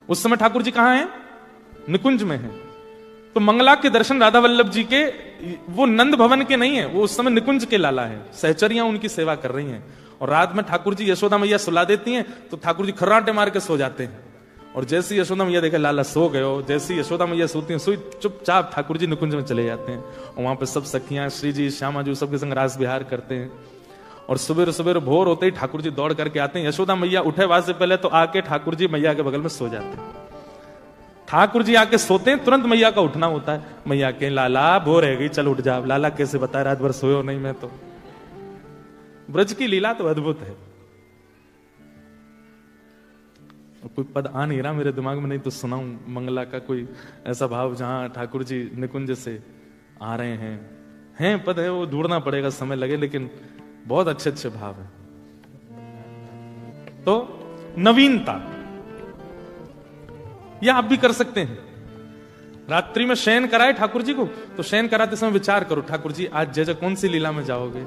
उस समय ठाकुर जी कहां हैं? निकुंज में हैं। तो मंगला के दर्शन राधा वल्लभ जी के वो नंद भवन के नहीं है, वो उस समय निकुंज के लाला है। सहचरियां उनकी सेवा कर रही हैं और रात में ठाकुर जी यशोदा मैया सुला देती हैं तो ठाकुर जी खर्राटे मार के सो जाते हैं। और जैसी यशोदा मैया देखे लाला सो गए हो, जैसी यशोदा मैया सोती हैं, सोई चुपचाप ठाकुर जी निकुंज में चले जाते हैं और वहां पे सब सखियां श्री जी श्यामा जी सबके संग रास विहार करते हैं। और सुबह सुबह भोर होते ही ठाकुर जी दौड़ करके आते हैं। यशोदा मैया उठे बाद से पहले तो आके ठाकुर जी मैया के बगल में सो जाते हैं। ठाकुर जी आके सोते हैं, तुरंत मैया का उठना होता है। मैया के लाला भोर है गई, चल उठ जा। लाला कैसे बताए, रात भर सोयो नहीं मैं तो। ब्रज की लीला तो अद्भुत है। कोई पद आ नहीं रहा मेरे दिमाग में, नहीं तो सुनाऊं मंगला का कोई ऐसा भाव जहां ठाकुर जी निकुंज से आ रहे हैं पद है, वो ढूंढना पड़ेगा, समय लगे, लेकिन बहुत अच्छे अच्छे भाव है। तो नवीनता यह आप भी कर सकते हैं। रात्रि में शयन कराए ठाकुर जी को, तो शयन कराते समय विचार करो, ठाकुर जी आज जैसे कौन सी लीला में जाओगे,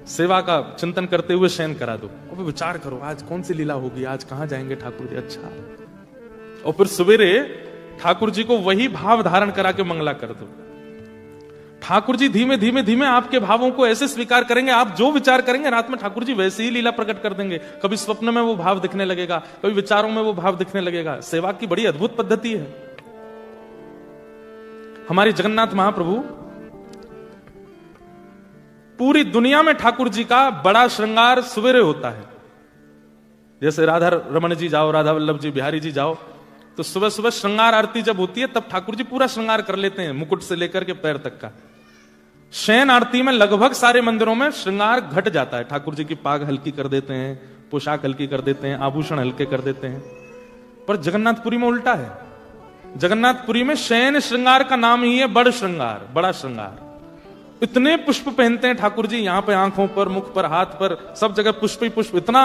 सेवा का चिंतन करते हुए शयन करा दो। और विचार करो आज कौन सी लीला होगी, आज कहां जाएंगे ठाकुर जी, अच्छा। और फिर सवेरे ठाकुर जी को वही भाव धारण करा के मंगला कर दो। ठाकुर जी धीमे धीमे धीमे आपके भावों को ऐसे स्वीकार करेंगे, आप जो विचार करेंगे रात में ठाकुर जी वैसे ही लीला प्रकट कर देंगे। कभी स्वप्न में वो भाव दिखने लगेगा, कभी विचारों में वो भाव दिखने लगेगा। सेवा की बड़ी अद्भुत पद्धति है। हमारे जगन्नाथ महाप्रभु, पूरी दुनिया में ठाकुर जी का बड़ा श्रृंगार सवेरे होता है। जैसे राधा रमन जी जाओ, राधा वल्लभ जी, बिहारी जी जाओ, तो सुबह सुबह श्रृंगार आरती जब होती है तब ठाकुर जी पूरा श्रृंगार कर लेते हैं, मुकुट से लेकर के पैर तक का। शयन आरती में लगभग सारे मंदिरों में श्रृंगार घट जाता है। ठाकुर जी की पाग हल्की कर देते हैं, पोशाक हल्की कर देते हैं, आभूषण हल्के कर देते हैं। पर जगन्नाथपुरी में उल्टा है। जगन्नाथपुरी में शयन श्रृंगार का नाम ही है बड़ श्रृंगार, बड़ा श्रृंगार। इतने पुष्प पहनते हैं ठाकुर जी, यहां पे आंखों पर, मुख पर, हाथ पर, सब जगह पुष्प ही पुष्प। इतना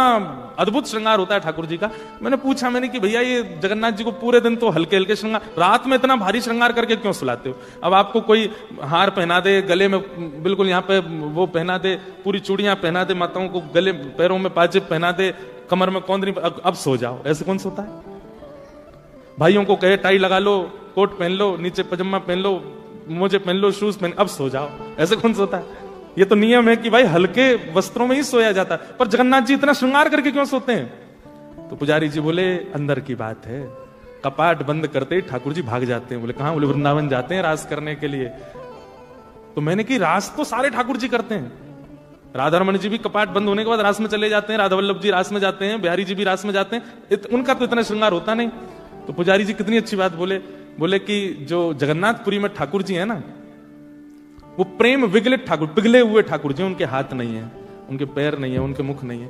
अद्भुत श्रृंगार होता है ठाकुर जी का। मैंने कि भैया ये जगन्नाथ जी को पूरे दिन तो हल्के हल्के श्रृंगार, रात में इतना भारी श्रृंगार करके क्यों सुलाते हो? अब आपको कोई हार पहना दे, गले में बिल्कुल यहाँ पे वो पहना दे, पूरी चूड़ियां पहना दे, माताओं को गले पैरों में पाजेब पहना दे, कमर में कौंदरी, अब सो जाओ, ऐसे कौन सोता है? भाइयों को कहे टाई लगा लो, कोट पहन लो, नीचे पजामा पहन लो, मोजे पहन लो, शूज पहन, अब सो जाओ, ऐसे कौन सोता है? ये तो नियम है कि भाई हल्के वस्त्रों में ही सोया जाता है। पर जगन्नाथ जी इतना श्रृंगार करके क्यों सोते हैं? तो पुजारी जी बोले अंदर की बात है। कपाट बंद करते ही ठाकुर जी भाग जाते हैं। बोले कहां? बोले वृंदावन जाते हैं रास करने के लिए। तो मैंने कि रास तो सारे ठाकुर जी करते हैं। राधा रमन जी भी कपाट बंद होने के बाद रास में चले जाते हैं, राधा वल्लभ जी रास में जाते हैं, बिहारी जी भी रास में जाते हैं, उनका तो इतना श्रृंगार होता नहीं। तो पुजारी जी कितनी अच्छी बात बोले कि जो जगन्नाथपुरी में ठाकुर जी है ना, वो प्रेम विगलित ठाकुर, पिघले हुए ठाकुर जी, उनके हाथ नहीं है, उनके पैर नहीं है, उनके मुख नहीं है।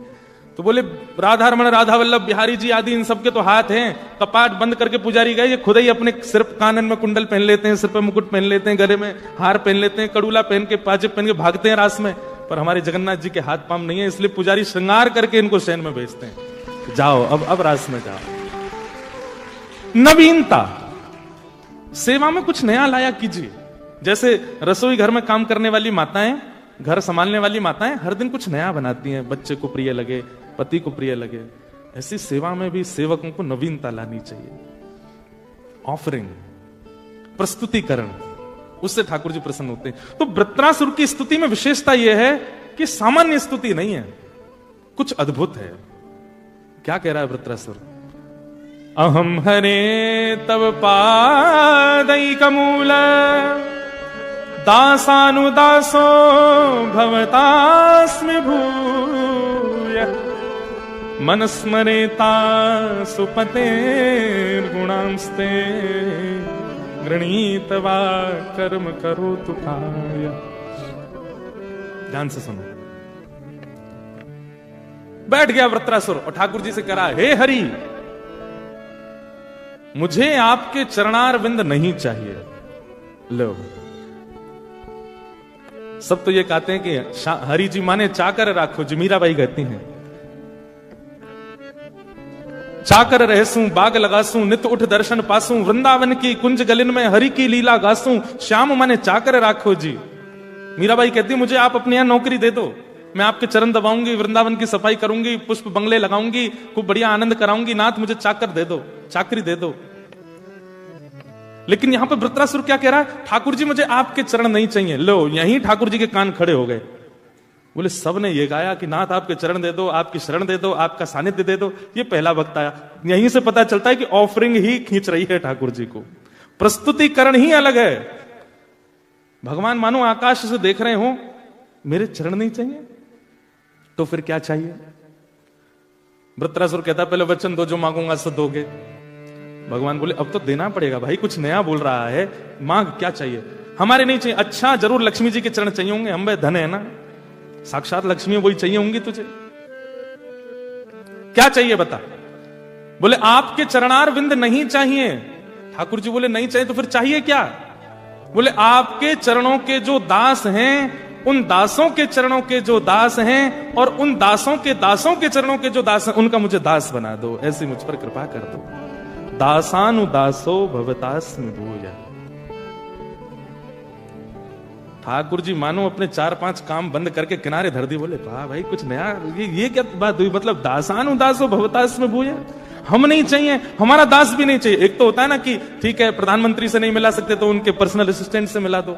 तो बोले राधा रमन, राधा वल्लभ, बिहारी जी आदि इन सबके तो हाथ हैं। कपाट बंद करके पुजारी गए, ये खुद ही अपने सिर कानन में कुंडल पहन लेते हैं, सिर पे मुकुट पहन लेते हैं, गले में हार पहन लेते हैं, कड़ूला पहन के, पाजेब पहन के भागते हैं रास में। पर हमारे जगन्नाथ जी के हाथ पाम नहीं है, इसलिए पुजारी श्रृंगार करके इनको शयन में भेजते हैं। जाओ अब रास में जाओ। नवीनता, सेवा में कुछ नया लाया कीजिए। जैसे रसोई घर में काम करने वाली माताएं, घर संभालने वाली माताएं हर दिन कुछ नया बनाती हैं, बच्चे को प्रिय लगे, पति को प्रिय लगे। ऐसी सेवा में भी सेवकों को नवीनता लानी चाहिए। ऑफरिंग, प्रस्तुतिकरण, उससे ठाकुर जी प्रसन्न होते हैं। तो वृत्रासुर की स्तुति में विशेषता यह है कि सामान्य स्तुति नहीं है, कुछ अद्भुत है। क्या कह रहा है वृत्रासुर? अहम हरे तव पादैकमूल दासानुदासो भवतास्मि भूय मनस्मरेता सुपतेर्गुणांस्ते गृणीतवा कर्म करोतु काय। ध्यान से सुनो। बैठ गया वृत्रासुर और ठाकुर जी से करा, हे हरि, मुझे आपके चरणार विंद नहीं चाहिए। लो, सब तो ये कहते हैं कि हरि जी माने चाकर राखो, जो मीराबाई कहती हैं। चाकर रहसूं, बाग लगासूं, नित उठ दर्शन पासूं, वृंदावन की कुंज गलिन में हरि की लीला गासूं, श्याम माने चाकर राखो जी। मीराबाई कहती मुझे आप अपने यहां नौकरी दे दो, मैं आपके चरण दबाऊंगी, वृंदावन की सफाई करूंगी, पुष्प बंगले लगाऊंगी, खूब बढ़िया आनंद कराऊंगी, नाथ मुझे चाकर दे दो, चाकरी दे दो। लेकिन यहां पर वृत्रासुर क्या कह रहा है, ठाकुर जी मुझे आपके चरण नहीं चाहिए। लो, यहीं ठाकुर जी के कान खड़े हो गए। बोले सब ने ये गाया कि नाथ आपके चरण दे दो, आपकी शरण दे दो, आपका सानिध्य दे दो। ये पहला वक्त आया। यहीं से पता चलता है कि ऑफरिंग ही खींच रही है ठाकुर जी को, प्रस्तुतिकरण ही अलग है। भगवान मानो आकाश से देख रहे हो, मेरे चरण नहीं चाहिए तो फिर क्या चाहिए? वृत्रासुर कहता पहले वचन दो, जो मांगूंगा सो दोगे। भगवान बोले अब तो देना पड़ेगा भाई, कुछ नया बोल रहा है, मांग क्या चाहिए? हमारे नहीं चाहिए। अच्छा जरूर लक्ष्मी जी के चरण चाहिए होंगे, हम भाई धन है ना, साक्षात लक्ष्मी वही चाहिए होंगी तुझे। क्या चाहिए बता? बोले आपके चरणार विंद नहीं चाहिए। ठाकुर जी बोले नहीं चाहिए तो फिर चाहिए क्या? बोले आपके चरणों के जो दास हैं, उन दासों के चरणों के जो दास हैं, और उन दासों के चरणों के जो दास हैं, उनका मुझे दास बना दो, ऐसी मुझ पर कृपा कर दो। दासानुदासो भवतास्मि भूयः। ठाकुर जी मानो अपने 4-5 काम बंद करके किनारे धर दी। बोले वाह भाई, कुछ नया, ये क्या बात हुई? मतलब दासानुदासो भवतास्मि भूयः, हम नहीं चाहिए, हमारा दास भी नहीं चाहिए। एक तो होता है ना कि ठीक है प्रधानमंत्री से नहीं मिला सकते तो उनके पर्सनल असिस्टेंट से मिला दो,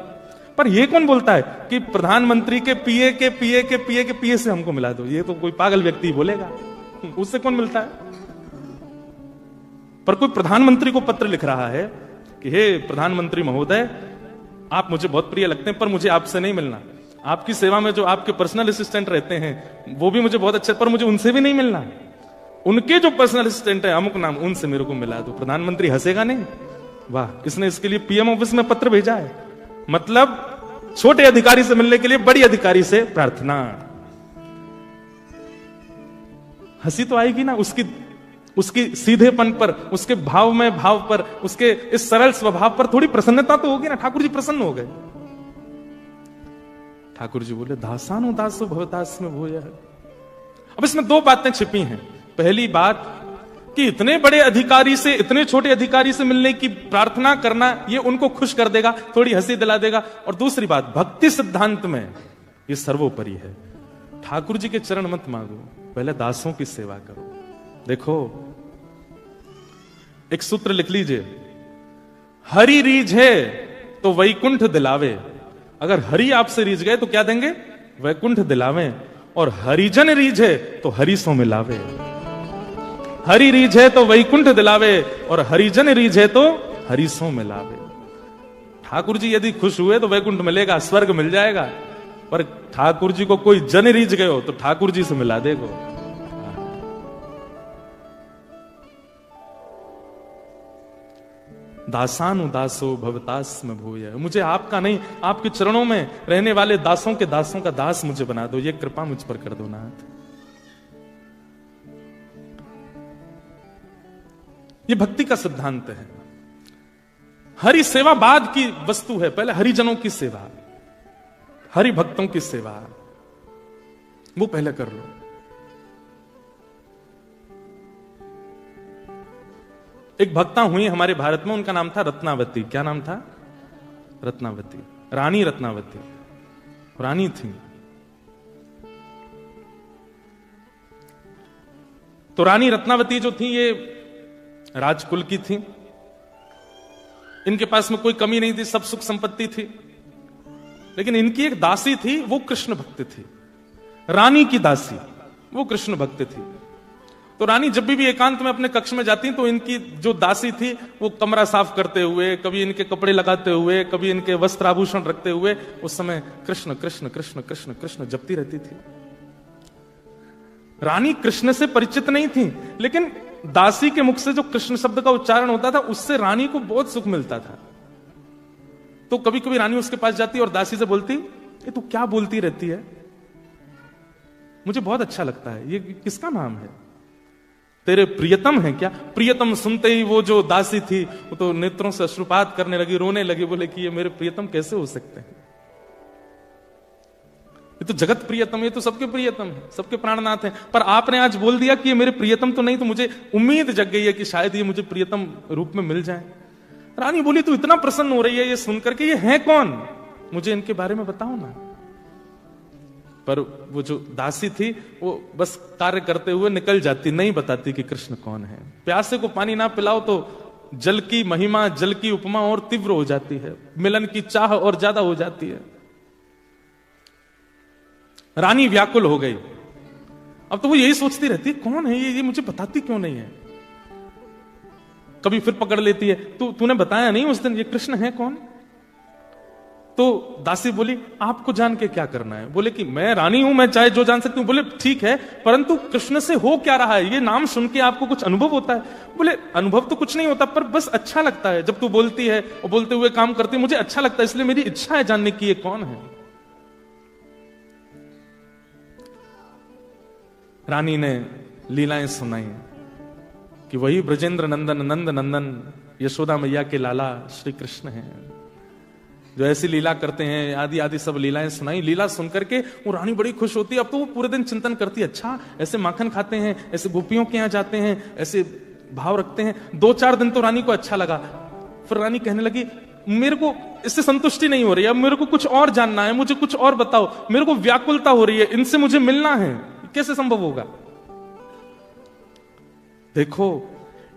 पर ये कौन बोलता है कि प्रधानमंत्री के पीए के पीए के पीए के पीए से हमको मिला दो? ये तो कोई पागल व्यक्ति बोलेगा, उससे कौन मिलता है? पर कोई प्रधानमंत्री को पत्र लिख रहा है कि हे प्रधानमंत्री महोदय, आप मुझे बहुत प्रिय लगते हैं पर मुझे आपसे नहीं मिलना। आपकी सेवा में जो आपके पर्सनल असिस्टेंट रहते हैं वो भी मुझे बहुत अच्छे, पर मुझे उनसे भी नहीं मिलना। उनके जो पर्सनल असिस्टेंट है अमुक नाम, उनसे मेरे को मिला दो। प्रधानमंत्री हंसेगा नहीं, वाह इसने इसके लिए पीएम ऑफिस में पत्र भेजा है। मतलब छोटे अधिकारी से मिलने के लिए बड़ी अधिकारी से प्रार्थना। हंसी तो आएगी ना उसकी सीधेपन पर, उसके भाव में भाव पर, उसके इस सरल स्वभाव पर थोड़ी प्रसन्नता तो होगी ना। ठाकुर जी प्रसन्न हो गए। ठाकुर जी बोले दासानुदासो भवतास्मि भूयः। अब इसमें दो बातें छिपी हैं। पहली बात कि इतने बड़े अधिकारी से इतने छोटे अधिकारी से मिलने की प्रार्थना करना, ये उनको खुश कर देगा, थोड़ी हंसी दिला देगा। और दूसरी बात, भक्ति सिद्धांत में ये सर्वोपरि है। ठाकुर जी के चरण मत मांगो, पहले दासों की सेवा करो। देखो एक सूत्र लिख लीजिए, हरि रीझे तो वैकुंठ दिलावे। अगर हरि आपसे रीझ गए तो क्या देंगे? वैकुंठ दिलावे। और हरिजन रीझे तो हरि सो मिलावे। हरि रीझे तो वैकुंठ दिलावे और हरिजन रीझे तो हरि सो मिलावे। ठाकुर जी यदि खुश हुए तो वैकुंठ मिलेगा, स्वर्ग मिल जाएगा। पर ठाकुर जी को कोई जन रीझ गए हो तो ठाकुर जी से मिला देगो। दासानुदासो भवतास्मि भूयः। मुझे आपका नहीं, आपके चरणों में रहने वाले दासों के दासों का दास मुझे बना दो। ये कृपा मुझ पर कर दो नाथ। ये भक्ति का सिद्धांत है। हरि सेवा बाद की वस्तु है, पहले हरिजनों की सेवा, हरि भक्तों की सेवा वो पहले कर लो। एक भक्ता हुई हमारे भारत में, उनका नाम था रत्नावती। क्या नाम था? रत्नावती, रानी रत्नावती, रानी थी। तो रानी रत्नावती जो थी ये राजकुल की थी। इनके पास में कोई कमी नहीं थी, सब सुख संपत्ति थी। लेकिन इनकी एक दासी थी, वो कृष्ण भक्त थी। रानी की दासी वो कृष्ण भक्त थी। तो रानी जब भी एकांत में अपने कक्ष में जाती तो इनकी जो दासी थी वो कमरा साफ करते हुए, कभी इनके कपड़े लगाते हुए, कभी इनके वस्त्र आभूषण रखते हुए उस समय कृष्ण कृष्ण कृष्ण कृष्ण कृष्ण जपती रहती थी। रानी कृष्ण से परिचित नहीं थी, लेकिन दासी के मुख से जो कृष्ण शब्द का उच्चारण होता था उससे रानी को बहुत सुख मिलता था। तो कभी कभी रानी उसके पास जाती और दासी से बोलती, ये तू क्या बोलती रहती है, मुझे बहुत अच्छा लगता है, ये किसका नाम है? तेरे प्रियतम है क्या? प्रियतम सुनते ही वो जो दासी थी वो तो नेत्रों से अश्रुपात करने लगी, रोने लगी। बोले कि ये मेरे प्रियतम कैसे हो सकते हैं? ये तो जगत प्रियतम, ये तो सबके प्रियतम है, सबके प्राणनाथ है। पर आपने आज बोल दिया कि ये मेरे प्रियतम तो नहीं, तो मुझे उम्मीद जग गई है कि शायद ये मुझे प्रियतम रूप में मिल जाए। रानी बोली तू इतना प्रसन्न हो रही है ये सुनकर के, ये है कौन? मुझे इनके बारे में बताओ ना। पर वो जो दासी थी वो बस कार्य करते हुए निकल जाती, नहीं बताती कि कृष्ण कौन है। प्यासे को पानी ना पिलाओ तो जल की महिमा, जल की उपमा और तीव्र हो जाती है, मिलन की चाह और ज्यादा हो जाती है। रानी व्याकुल हो गई। अब तो वो यही सोचती रहती है, कौन है ये मुझे बताती क्यों नहीं है। कभी फिर पकड़ लेती है, तूने बताया नहीं उस दिन ये कृष्ण है कौन। तो दासी बोली, आपको जान के क्या करना है। बोले कि मैं रानी हूं, मैं चाहे जो जान सकती हूं। बोले ठीक है, परंतु कृष्ण से हो क्या रहा है, ये नाम सुन के आपको कुछ अनुभव होता है। बोले अनुभव तो कुछ नहीं होता, पर बस अच्छा लगता है जब तू बोलती है और बोलते हुए काम करती है, मुझे अच्छा लगता है, इसलिए मेरी इच्छा है जानने की ये कौन है। रानी ने लीलाएं सुनाई कि वही ब्रजेंद्र नंदन, नंद नंदन, यशोदा मैया के लाला श्री कृष्ण हैं, जो ऐसी लीला करते हैं। आदि आदि सब लीलाएं सुनाई। लीला सुनकर के वो रानी बड़ी खुश होती है। अब तो वो पूरे दिन चिंतन करती है, अच्छा ऐसे माखन खाते हैं, ऐसे गोपियों के यहां जाते हैं, ऐसे भाव रखते हैं। 2-4 दिन तो रानी को अच्छा लगा। फिर रानी कहने लगी, मेरे को इससे संतुष्टि नहीं हो रही है, अब मेरे को कुछ और जानना है, मुझे कुछ और बताओ, मेरे को व्याकुलता हो रही है, इनसे मुझे मिलना है। कैसे संभव होगा। देखो,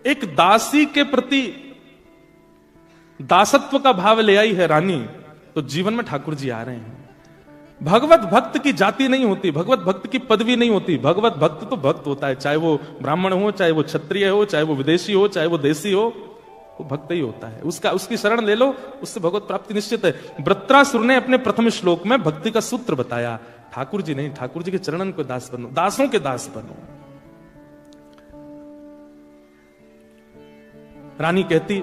एक दासी के प्रति दासत्व का भाव ले आई है रानी, तो जीवन में ठाकुर जी आ रहे हैं। भगवत भक्त की जाति नहीं होती, भगवत भक्त की पदवी नहीं होती। भगवत भक्त तो भक्त होता है, चाहे वो ब्राह्मण हो, चाहे वो क्षत्रिय हो, चाहे वो विदेशी हो, चाहे वो देसी हो, वो भक्त ही होता है। उसकी शरण ले लो, उससे भगवत प्राप्ति निश्चित है। वृत्रासुर ने अपने प्रथम श्लोक में भक्ति का सूत्र बताया। ठाकुर जी नहीं, ठाकुर जी के चरणन को दास बनो, दासों के दास बनो। रानी कहती,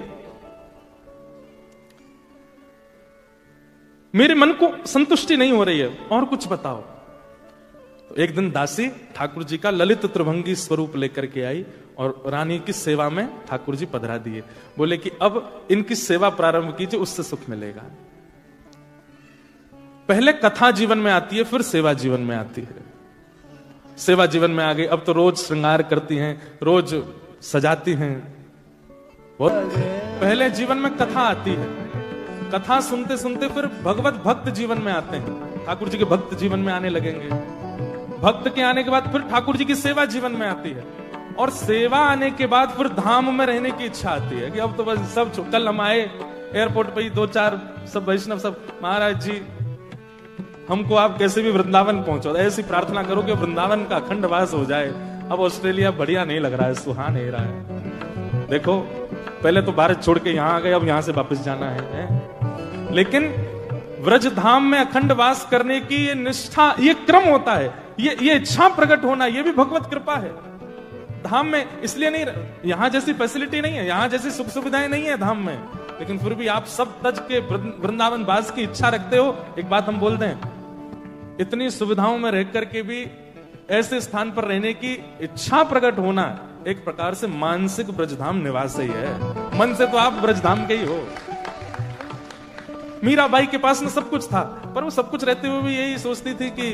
मेरे मन को संतुष्टि नहीं हो रही है, और कुछ बताओ। तो एक दिन दासी ठाकुर जी का ललित त्रिभंगी स्वरूप लेकर के आई और रानी की सेवा में ठाकुर जी पधरा दिए। बोले कि अब इनकी सेवा प्रारंभ कीजिए, उससे सुख मिलेगा। पहले कथा जीवन में आती है, फिर सेवा जीवन में आती है। सेवा जीवन में आ गई, अब तो रोज श्रृंगार करती हैं, रोज सजाती हैं। पहले जीवन में कथा आती है, कथा सुनते सुनते फिर भगवत भक्त जीवन में आते हैं, ठाकुर जी के भक्त जीवन में आने लगेंगे। भक्त के आने के बाद फिर ठाकुर जी की सेवा जीवन में आती है, और सेवा आने के बाद फिर धाम में रहने की इच्छा आती है कि अब तो बस सब। कल हम आए एयरपोर्ट पे ही 2-4 सब वैष्णव सब, महाराज जी हमको आप कैसे भी वृंदावन पहुंचो, ऐसी प्रार्थना करो कि वृंदावन का अखंड वास हो जाए। अब ऑस्ट्रेलिया बढ़िया नहीं लग रहा है, सुहा नहीं रहा है। देखो पहले तो भारत छोड़ के यहां आ गए, अब यहां से वापस जाना है। लेकिन व्रज धाम में अखंड वास करने की ये निष्ठा, ये क्रम होता है, ये इच्छा प्रकट होना, ये भी भगवत कृपा है। धाम में इसलिए नहीं, यहां जैसी फैसिलिटी नहीं है, यहां जैसी सुख सुविधाएं नहीं है धाम में, लेकिन फिर भी आप सब तज के वृंदावन वास की इच्छा रखते हो। एक बात हम बोल दें, इतनी सुविधाओं में रह करके भी ऐसे स्थान पर रहने की इच्छा प्रकट होना एक प्रकार से मानसिक ब्रजधाम निवास ही है। मन से तो आप ब्रजधाम के ही हो। मीराबाई के पास में सब कुछ था, पर वो सब कुछ रहते हुए भी यही सोचती थी कि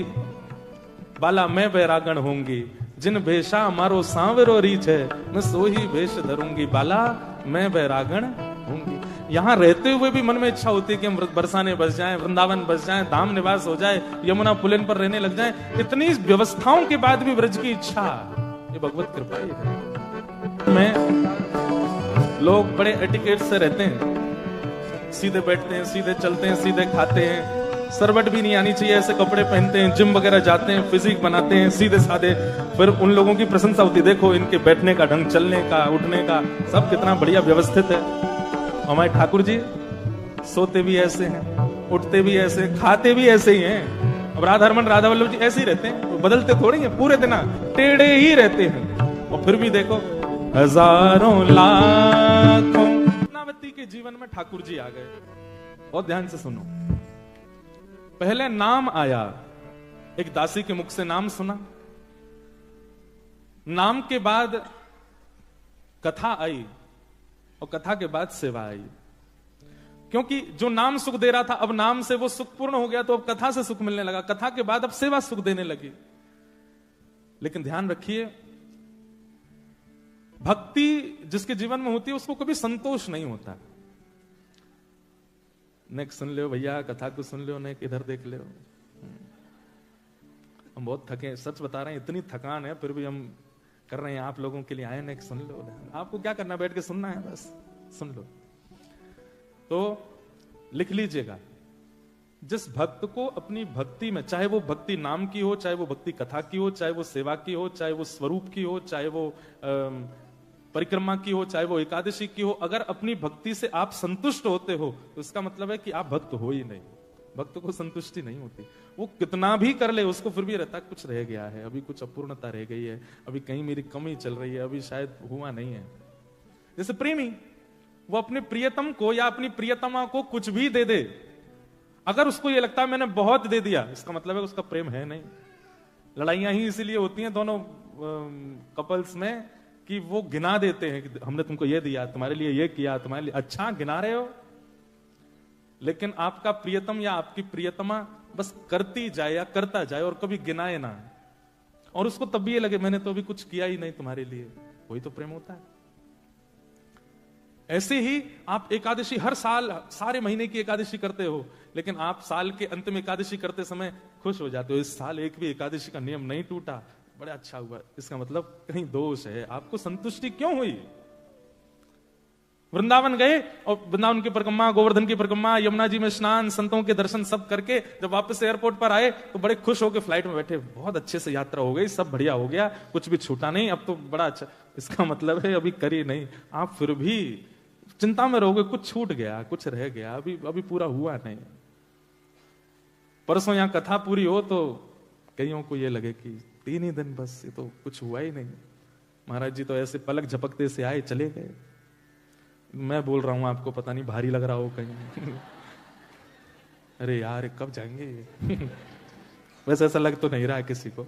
बाला मैं बैरागण होंगी, जिन भेषा मारो सांवरो रीछ है, मैं सोही भेष धरूंगी, बाला मैं बैरागण होंगी। यहां रहते हुए भी मन में इच्छा होती है कि हम बरसाने बस जाएं, वृंदावन बस जाएं, धाम निवास हो जाए, यमुना पुलिन पर रहने लग जाएं। इतनी व्यवस्थाओं के बाद भी ब्रज की इच्छा, ये भगवत कृपा ही है। में लोग बड़े एटिकेट से रहते हैं, सीधे बैठते हैं, सीधे चलते हैं, सीधे खाते हैं, सरबट भी नहीं आनी चाहिए, ऐसे कपड़े पहनते हैं, जिम वगैरह जाते हैं, फिजिक बनाते हैं, सीधे साधे। फिर उन लोगों की प्रशंसा होती है, देखो इनके बैठने का ढंग, चलने का, उठने का, सब कितना बढ़िया व्यवस्थित है। हमारे ठाकुर जी सोते भी ऐसे हैं, उठते भी ऐसे, खाते भी ऐसे ही हैं। अब राधारमण राधा वल्लभ जी ऐसे ही रहते हैं, वो बदलते थोड़ी हैं, पूरे दिन टेढ़े ही रहते हैं। और फिर भी देखो हजारों लाखों नावती के जीवन में ठाकुर जी आ गए। बहुत ध्यान से सुनो, पहले नाम आया, एक दासी के मुख से नाम सुना, नाम के बाद कथा आई, और कथा के बाद सेवा आई। क्योंकि जो नाम सुख दे रहा था, अब नाम से वो सुख पूर्ण हो गया, तो अब कथा से सुख मिलने लगा, कथा के बाद अब सेवा सुख देने लगी। लेकिन ध्यान रखिए, भक्ति जिसके जीवन में होती है उसको कभी संतोष नहीं होता। नेक सुन लो भैया, कथा को सुन लो, नेक इधर देख लो। हम बहुत थके, सच बता रहे हैं, इतनी थकान है, फिर भी हम कर रहे हैं आप लोगों के लिए आए ना, सुन लो। आपको क्या करना, बैठ के सुनना है, बस सुन लो। तो लिख लीजिएगा, जिस भक्त को अपनी भक्ति में, चाहे वो भक्ति नाम की हो, चाहे वो भक्ति कथा की हो, चाहे वो सेवा की हो, चाहे वो स्वरूप की हो, चाहे वो परिक्रमा की हो, चाहे वो एकादशी की हो, अगर अपनी भक्ति से आप संतुष्ट होते हो तो इसका मतलब है कि आप भक्त हो ही नहीं। भक्त को संतुष्टि नहीं होती, वो कितना भी कर ले उसको फिर भी रहता कुछ रह गया है, अभी कुछ अपूर्णता रह गई है, अभी कहीं मेरी कमी चल रही है, अभी शायद हुआ नहीं है। जैसे प्रेमी, वो अपने प्रियतम को या अपनी प्रियतमा को कुछ भी दे दे, अगर उसको ये लगता है मैंने बहुत दे दिया, इसका मतलब है उसका प्रेम है नहीं। लड़ाइयां ही इसीलिए होती हैं दोनों कपल्स में कि वो गिना देते हैं कि हमने तुमको ये दिया, तुम्हारे लिए ये किया, तुम्हारे लिए, अच्छा गिना रहे हो, लेकिन आपका प्रियतम या आपकी प्रियतमा बस करती जाए या करता जाए और कभी गिनाए ना, और उसको तब भी ये लगे मैंने तो अभी कुछ किया ही नहीं तुम्हारे लिए, वही तो प्रेम होता है। ऐसे ही आप एकादशी हर साल सारे महीने की एकादशी करते हो, लेकिन आप साल के अंत में एकादशी करते समय खुश हो जाते हो, इस साल एक भी एकादशी का नियम नहीं टूटा, बड़ा अच्छा हुआ। इसका मतलब कहीं दोष है, आपको संतुष्टि क्यों हुई? वृंदावन गए और वृंदावन की परिक्रमा, गोवर्धन की परिक्रमा, यमुना जी में स्नान, संतों के दर्शन सब करके जब वापस एयरपोर्ट पर आए तो बड़े खुश होकर फ्लाइट में बैठे, बहुत अच्छे से यात्रा हो गई, सब बढ़िया हो गया, कुछ भी छूटा नहीं, अब तो बड़ा अच्छा। इसका मतलब है अभी करी नहीं, आप फिर भी चिंता में रहोगे, कुछ छूट गया, कुछ रह गया, अभी पूरा हुआ नहीं। परसों यहां कथा पूरी हो तो कईयों को ये लगे कि 3 ही दिन बस, ये तो कुछ हुआ ही नहीं, महाराज जी तो ऐसे पलक झपकते से आए चले गए। मैं बोल रहा हूं आपको, पता नहीं भारी लग रहा हो कहीं अरे यार कब जाएंगे वैसे ऐसा लग तो नहीं रहा है किसी को,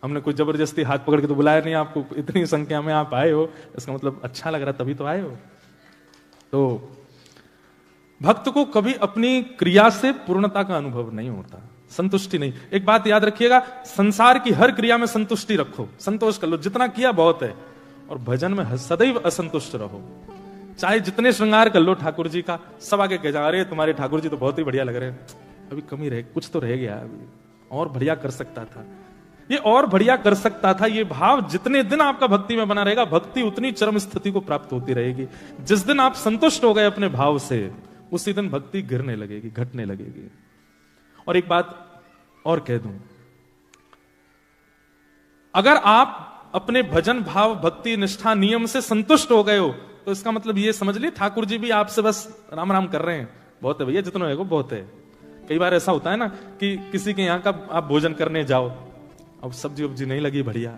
हमने कोई जबरदस्ती हाथ पकड़ के तो बुलाया नहीं आपको, इतनी संख्या में आप आए हो, इसका मतलब अच्छा लग रहा तभी तो आए हो। तो भक्त को कभी अपनी क्रिया से पूर्णता का अनुभव नहीं होता, संतुष्टि नहीं। एक बात याद रखिएगा, संसार की हर क्रिया में संतुष्टि रखो, संतोष कर लो, जितना किया बहुत है, और भजन में सदैव असंतुष्ट रहो। चाहे जितने श्रृंगार कर लो ठाकुर जी का, सब आगे कह जा रहे तुम्हारे ठाकुर जी तो बहुत ही बढ़िया लग रहे हैं, अभी कमी रह, कुछ तो रह गया, अभी और बढ़िया कर सकता था, ये और बढ़िया कर सकता था। ये भाव जितने दिन आपका भक्ति में बना रहेगा, भक्ति उतनी चरम स्थिति को प्राप्त होती रहेगी। जिस दिन आप संतुष्ट हो गए अपने भाव से, उसी दिन भक्ति गिरने लगेगी, घटने लगेगी। और एक बात और कह दूं, अगर आप अपने भजन भाव भक्ति निष्ठा नियम से संतुष्ट हो गए हो, तो इसका मतलब ये समझ ली ठाकुर जी भी आपसे बस राम राम कर रहे हैं, बहुत है भैया, जितना है वो बहुत है। कई बार ऐसा होता है ना कि किसी के यहाँ का आप भोजन करने जाओ, अब सब्जी वब्जी नहीं लगी बढ़िया,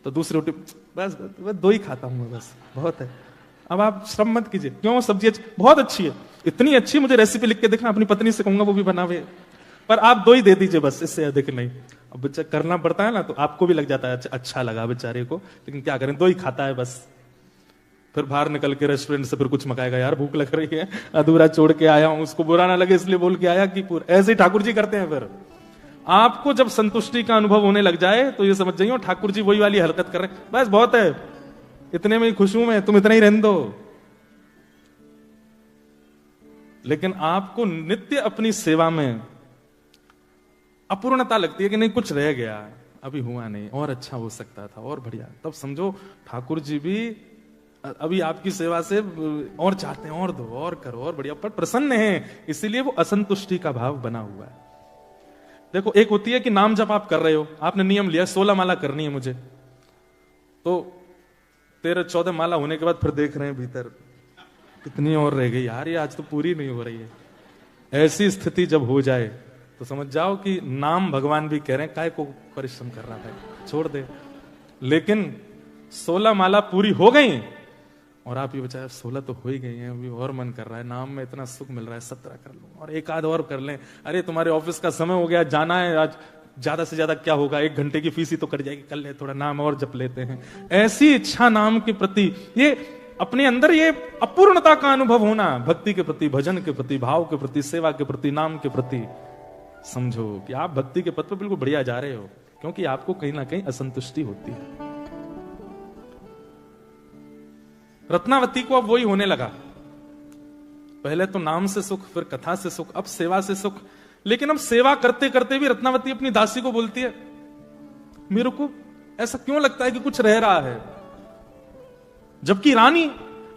तो दूसरी रोटी बस 2 ही खाता हूं मैं, बस बहुत है। अब आप श्रम मत कीजिए, क्यों सब्जी बहुत अच्छी है, इतनी अच्छी, मुझे रेसिपी लिख के देखना, अपनी पत्नी से कहूंगा वो भी बनावे, पर आप 2 ही दे दीजिए बस, इससे अधिक नहीं। अब बच्चा करना पड़ता है ना, तो आपको भी लग जाता है अच्छा लगा बेचारे को, लेकिन क्या करें, 2 ही खाता है बस। फिर बाहर निकल के रेस्टोरेंट से फिर कुछ मंगाएगा, यार भूख लग रही है, अधूरा छोड़ के आया हूं, उसको बुरा ना लगे इसलिए बोल के आया कि पूरा। ऐसे ही ठाकुर जी करते हैं। फिर आपको जब संतुष्टि का अनुभव होने लग जाए तो ये समझ जाइए ठाकुर जी वही वाली हरकत कर रहे हैं, बस बहुत है, इतने में ही खुश हूं मैं, तुम इतना ही रहने दो। लेकिन आपको नित्य अपनी सेवा में अपूर्णता लगती है कि नहीं कुछ रह गया, अभी हुआ नहीं, और अच्छा हो सकता था, और बढ़िया, तब समझो ठाकुर जी भी अभी आपकी सेवा से और चाहते हैं, और दो, और करो, और बढ़िया, पर प्रसन्न है, इसीलिए वो असंतुष्टि का भाव बना हुआ है। देखो, एक होती है कि नाम जब आप कर रहे हो, आपने नियम लिया 16 माला करनी है मुझे, तो 13-14 माला होने के बाद फिर देख रहे हैं भीतर कितनी और रह गई यार, ये आज तो पूरी नहीं हो रही है। ऐसी स्थिति जब हो जाए तो समझ जाओ कि नाम भगवान भी कह रहे हैं, काय को परिश्रम कर रहा था, छोड़ दे। लेकिन 16 माला पूरी हो गई और आप ये बचाए 16 तो हो ही गई हैं, अभी और मन कर रहा है, नाम में इतना सुख मिल रहा है, 17 कर लूं और एक आध और कर लें, अरे तुम्हारे ऑफिस का समय हो गया, जाना है आज, ज्यादा से ज्यादा क्या होगा, 1 घंटे की फीस ही तो कट जाएगी, कर ले थोड़ा नाम और जप लेते हैं। ऐसी इच्छा नाम के प्रति, ये अपने अंदर ये अपूर्णता का अनुभव होना, भक्ति के प्रति, भजन के प्रति, भाव के प्रति, सेवा के प्रति, नाम के प्रति, समझो कि आप भक्ति के पथ पर बिल्कुल बढ़िया जा रहे हो, क्योंकि आपको कहीं ना कहीं असंतुष्टि होती है। रत्नावती को अब वही होने लगा, पहले तो नाम से सुख, फिर कथा से सुख, अब सेवा से सुख। लेकिन अब सेवा करते करते भी रत्नावती अपनी दासी को बोलती है, मेरे को ऐसा क्यों लगता है कि कुछ रह रहा है, जबकि रानी,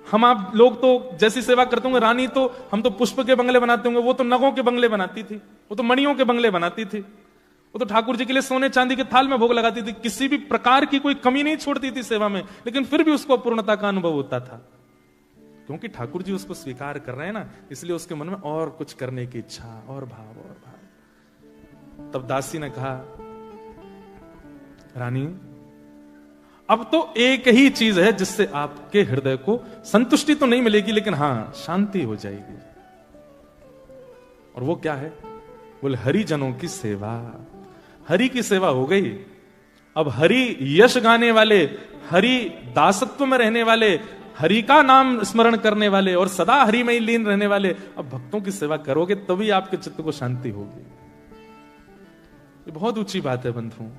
हम आप लोग तो जैसी सेवा करते होंगे, रानी तो हम तो पुष्प के बंगले बनाते होंगे, वो तो नगों के बंगले बनाती थी, वो तो मणियों के बंगले बनाती थी, वो तो ठाकुर जी के लिए सोने चांदी के थाल में भोग लगाती थी, किसी भी प्रकार की कोई कमी नहीं छोड़ती थी सेवा में, लेकिन फिर भी उसको अपूर्णता का अनुभव होता था, क्योंकि ठाकुर जी उसको स्वीकार कर रहे हैं ना, इसलिए उसके मन में और कुछ करने की इच्छा, और भाव और भाव। तब दासी ने कहा, रानी अब तो एक ही चीज है जिससे आपके हृदय को संतुष्टि तो नहीं मिलेगी, लेकिन हां शांति हो जाएगी, और वो क्या है? बोले हरिजनों की सेवा। हरि की सेवा हो गई, अब हरि यश गाने वाले, हरि दासत्व में रहने वाले, हरि का नाम स्मरण करने वाले और सदा हरि में ही लीन रहने वाले, अब भक्तों की सेवा करोगे तभी आपके चित्त को शांति होगी। ये बहुत ऊंची बात है बंधुओं।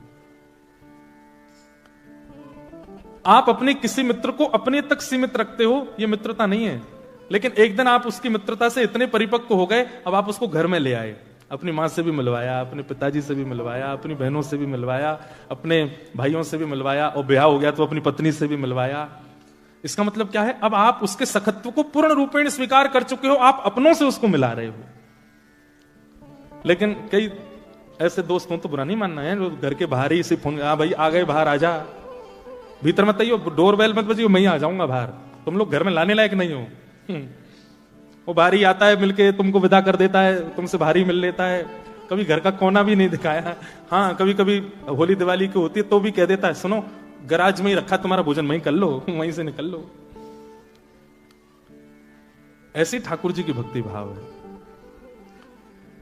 आप अपने किसी मित्र को अपने तक सीमित रखते हो, यह मित्रता नहीं है, लेकिन एक दिन आप उसकी मित्रता से इतने परिपक्व हो गए, अब आप उसको घर में ले आए, अपनी मां से भी मिलवाया, अपने पिताजी से भी मिलवाया, अपनी बहनों से भी मिलवाया, अपने भाइयों से भी मिलवाया, और ब्याह हो गया तो अपनी पत्नी से भी मिलवाया। इसका मतलब क्या है? अब आप उसके सखत्व को पूर्ण रूपेण स्वीकार कर चुके हो, आप अपनों से उसको मिला रहे हो। लेकिन कई ऐसे दोस्तों तो बुरा नहीं मानना है, जो घर के बाहर ही सिर्फ फोन, भाई आ गए, बाहर आ जा, भीतर मत आइयो, डोर बेल मत बजियो, मैं ही आ जाऊंगा बाहर, तुम लोग घर में लाने लायक नहीं हो। वो बाहर ही आता है, मिलके तुमको विदा कर देता है, तुमसे बाहर ही मिल लेता है, कभी घर का कोना भी नहीं दिखाया। हाँ कभी कभी होली दिवाली की होती है तो भी कह देता है, सुनो गराज में ही रखा तुम्हारा भोजन, वहीं कर लो, वहीं से निकल लो। ऐसी ठाकुर जी की भक्ति भाव है।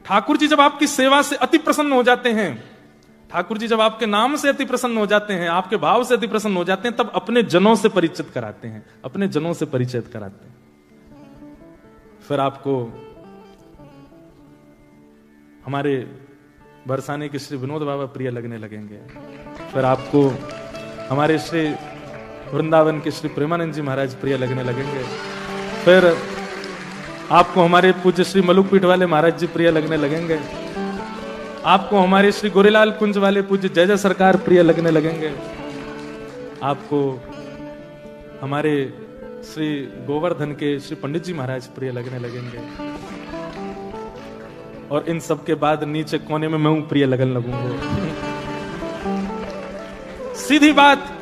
ठाकुर जी जब आपकी सेवा से अति प्रसन्न हो जाते हैं, ठाकुर जी जब आपके नाम से अति प्रसन्न हो जाते हैं, आपके भाव से अति प्रसन्न हो जाते हैं, तब अपने जनों से परिचित कराते हैं, अपने जनों से परिचित कराते हैं। फिर आपको हमारे बरसाने के श्री विनोद बाबा प्रिय लगने लगेंगे, फिर आपको हमारे श्री वृंदावन के श्री प्रेमानंद जी महाराज प्रिय लगने लगेंगे, फिर आपको हमारे पूज्य श्री मलुक पीठ वाले महाराज जी प्रिय लगने लगेंगे, आपको हमारे श्री गोरेलाल कुंज वाले पूज्य जय जय सरकार प्रिय लगने लगेंगे, आपको हमारे श्री गोवर्धन के श्री पंडित जी महाराज प्रिय लगने लगेंगे, और इन सब के बाद नीचे कोने में मैं प्रिय लगने लगूंगा। सीधी बात,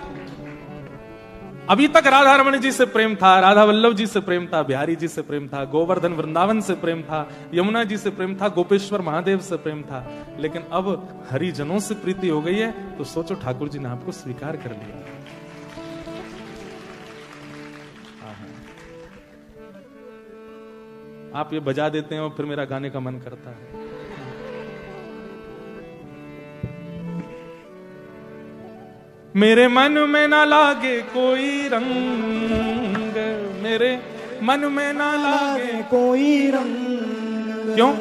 अभी तक राधा रमण जी से प्रेम था, राधा वल्लभ जी से प्रेम था, बिहारी जी से प्रेम था, गोवर्धन वृंदावन से प्रेम था, यमुना जी से प्रेम था, गोपेश्वर महादेव से प्रेम था, लेकिन अब हरिजनों से प्रीति हो गई है, तो सोचो ठाकुर जी ने आपको स्वीकार कर लिया। आप ये बजा देते हैं और फिर मेरा गाने का मन करता है। मेरे मन में ना लागे कोई रंग, मेरे मन में ना लागे कोई रंग, क्यों?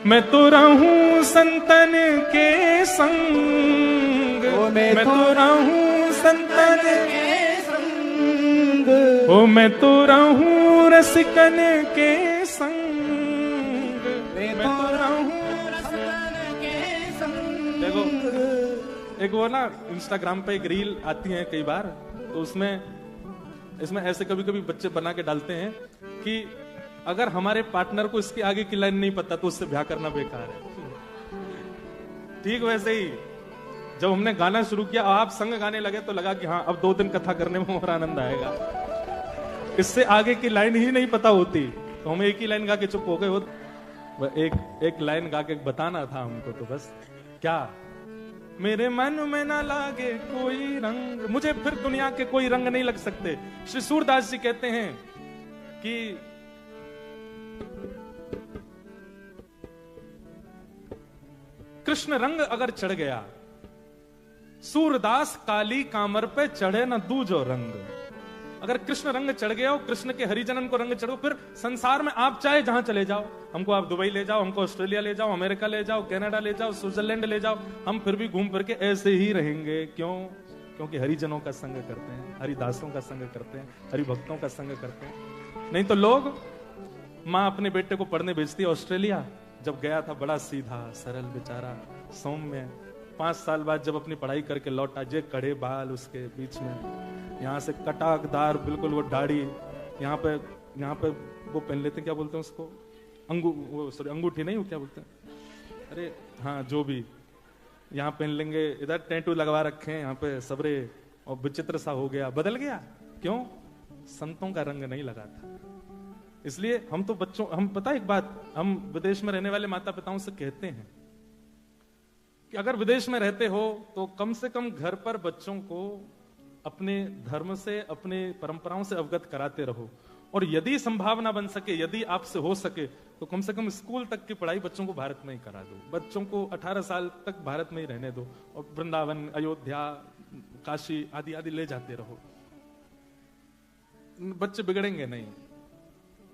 मैं तो रहूं संतन के संग, मैं तो रहूं संतन के संग, ओ मैं तो रहूं रसिकन के संग, मैं तो रहूं रसिकन के संग। देखो एक वो ना इंस्टाग्राम पे एक रील आती है कई बार, तो इसमें ऐसे कभी कभी बच्चे बना के डालते हैं कि अगर हमारे पार्टनर को इसके आगे की लाइन नहीं पता तो उससे ब्याह करना बेकार है। ठीक वैसे ही जब हमने गाना शुरू किया, आप संग गाने लगे तो लगा कि हाँ अब 2 दिन कथा करने में और आनंद आएगा। इससे आगे की लाइन ही नहीं पता होती तो हम एक ही लाइन गा के चुप हो गए हो। एक लाइन गा के बताना था हमको, तो बस क्या, मेरे मन में ना लागे कोई रंग, मुझे फिर दुनिया के कोई रंग नहीं लग सकते। श्री सूरदास जी कहते हैं कि कृष्ण रंग अगर चढ़ गया, सूरदास काली कामर पे चढ़े न दूजो रंग। अगर कृष्ण रंग चढ़ गया हो, कृष्ण के हरिजनन को रंग चढ़ो, फिर संसार में आप चाहे जहां चले जाओ, हमको आप दुबई ले जाओ, हमको ऑस्ट्रेलिया ले जाओ, अमेरिका ले जाओ, कनाडा ले जाओ, स्विट्जरलैंड ले जाओ, हम फिर भी घूम फिर के ऐसे ही रहेंगे। क्यों? क्योंकि हरिजनों का संग करते हैं, हरिदासों का संग करते हैं, हरिभक्तों का संग करते हैं। नहीं तो लोग, माँ अपने बेटे को पढ़ने भेजती है ऑस्ट्रेलिया, जब गया था बड़ा सीधा सरल बेचारा, सौम्य, 5 साल बाद जब अपनी पढ़ाई करके लौटा, जे कड़े बाल उसके बीच में, यहाँ से कटाकदार बिल्कुल वो दाढ़ी, यहाँ पे वो पहन लेते, क्या बोलते हैं उसको, अंगूठी नहीं, वो क्या बोलते हैं, अरे हाँ जो भी, यहाँ पहन लेंगे, इधर टैटू लगवा रखे हैं यहाँ पे सबरे, और विचित्र सा हो गया, बदल गया। क्यों? संतों का रंग नहीं लगा था। इसलिए हम तो बच्चों, हम पता एक बात, हम विदेश में रहने वाले माता पिताओं से कहते हैं कि अगर विदेश में रहते हो तो कम से कम घर पर बच्चों को अपने धर्म से, अपने परंपराओं से अवगत कराते रहो, और यदि संभावना बन सके, यदि आपसे हो सके, तो कम से कम स्कूल तक की पढ़ाई बच्चों को भारत में ही करा दो। बच्चों को 18 साल तक भारत में ही रहने दो, और वृंदावन, अयोध्या, काशी आदि आदि ले जाते रहो। बच्चे बिगड़ेंगे नहीं।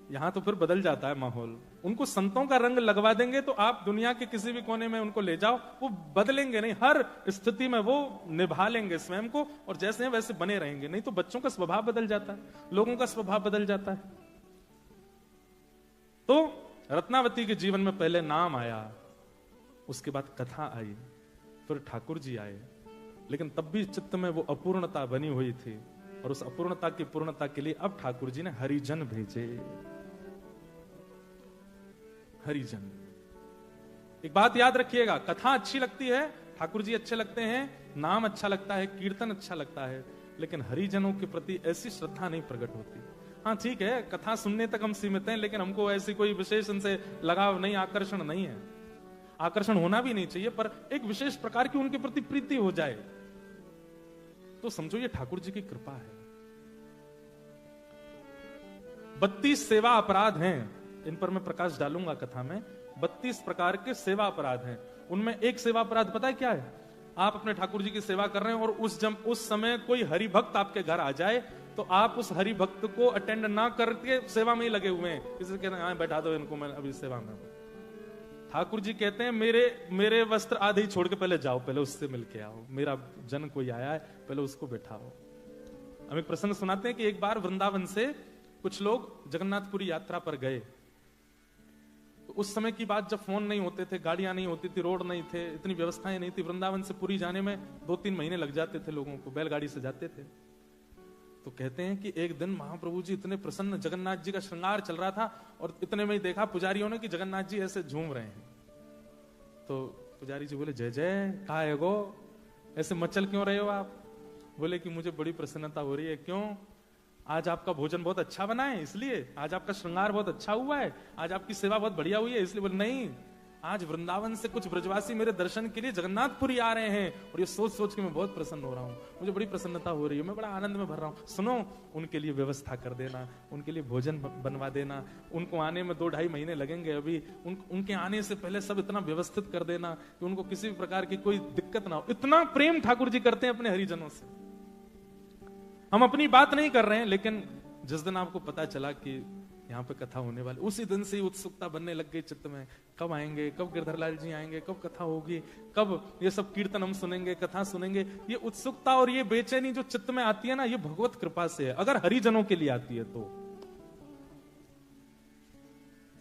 यहां तो फिर बदल जाता है माहौल। उनको संतों का रंग लगवा देंगे तो आप दुनिया के किसी भी कोने में उनको ले जाओ, वो बदलेंगे नहीं। हर स्थिति में वो निभा लेंगे स्वयं को, और जैसे हैं वैसे बने रहेंगे। नहीं तो बच्चों का स्वभाव बदल जाता है, लोगों का स्वभाव बदल जाता है। तो रत्नावती के जीवन में पहले नाम आया, उसके बाद कथा आई, फिर ठाकुर जी आए, लेकिन तब भी चित्त में वो अपूर्णता बनी हुई थी, और उस अपूर्णता की पूर्णता के लिए अब ठाकुर जी ने हरिजन भेजे। हरिजन, एक बात याद रखिएगा, कथा अच्छी लगती है, ठाकुर जी अच्छे लगते हैं, नाम अच्छा लगता है, कीर्तन अच्छा लगता है, लेकिन हरिजनों के प्रति ऐसी श्रद्धा नहीं प्रकट होती। हाँ ठीक है, कथा सुनने तक हम सीमित हैं, लेकिन हमको ऐसी कोई विशेष इनसे लगाव नहीं, आकर्षण नहीं है। आकर्षण होना भी नहीं चाहिए, पर एक विशेष प्रकार की उनके प्रति प्रीति हो जाए तो समझो ये ठाकुर जी की कृपा है। 32 सेवा अपराध हैं, इन पर मैं प्रकाश डालूंगा कथा में। 32 प्रकार के सेवा अपराध हैं। उनमें एक सेवा अपराध पता है क्या है? आप अपने ठाकुर जी की सेवा कर रहे हैं और उस समय कोई हरि भक्त आपके घर आ जाए तो आप उस हरि भक्त को अटेंड ना करके सेवा में ही लगे हुए हैं। किसी कहते हैं बैठा दो इनको, मैं अभी सेवा में हूं। ठाकुर जी कहते हैं मेरे वस्त्र आधे ही छोड़ के पहले जाओ, पहले उससे मिलके आओ। मेरा जन कोई आया है, पहले उसको बैठाओ। हम एक प्रसंग सुनाते हैं कि एक बार वृंदावन से कुछ लोग जगन्नाथपुरी यात्रा पर गए। तो उस समय की बात जब फोन नहीं होते थे, गाड़ियां नहीं होती थी, रोड नहीं थे, इतनी व्यवस्थाएं नहीं थी। वृंदावन से पुरी जाने में 2-3 महीने लग जाते थे लोगों को, बैलगाड़ी से जाते थे। तो कहते हैं कि एक दिन महाप्रभु जी इतने प्रसन्न, जगन्नाथ जी का श्रृंगार चल रहा था और इतने में ही देखा पुजारियों ने कि जगन्नाथ जी ऐसे झूम रहे हैं। तो पुजारी जी बोले, जय जय, कहा है गो, ऐसे मचल क्यों रहे हो आप? बोले कि मुझे बड़ी प्रसन्नता हो रही है। क्यों? आज आपका भोजन बहुत अच्छा बना है इसलिए, आज आपका श्रृंगार बहुत अच्छा हुआ है, आज आपकी सेवा बहुत बढ़िया हुई है इसलिए। बोले नहीं, आज वृंदावन से कुछ ब्रजवासी मेरे दर्शन के लिए जगन्नाथपुरी आ रहे हैं और ये सोच सोच के मैं बहुत प्रसन्न हो रहा हूँ, मुझे बड़ी प्रसन्नता हो रही है, मैं बड़ा आनंद में भर रहा हूँ। सुनो, उनके लिए व्यवस्था कर देना, उनके लिए भोजन बनवा देना। उनको आने में 2-2.5 महीने लगेंगे अभी, उनके आने से पहले सब इतना व्यवस्थित कर देना कि उनको किसी भी प्रकार की कोई दिक्कत ना हो। इतना प्रेम ठाकुर जी करते हैं अपने हरिजनों से। हम अपनी बात नहीं कर रहे हैं, लेकिन जिस दिन आपको पता चला कि यहाँ पे कथा होने वाली, उसी दिन से ही उत्सुकता बनने लग गई चित्त में। कब आएंगे, कब गिरधरलाल जी आएंगे, कब कथा होगी, कब ये सब कीर्तन हम सुनेंगे, कथा सुनेंगे। ये उत्सुकता और ये बेचैनी जो चित्त में आती है ना, ये भगवत कृपा से है, अगर हरिजनों के लिए आती है तो।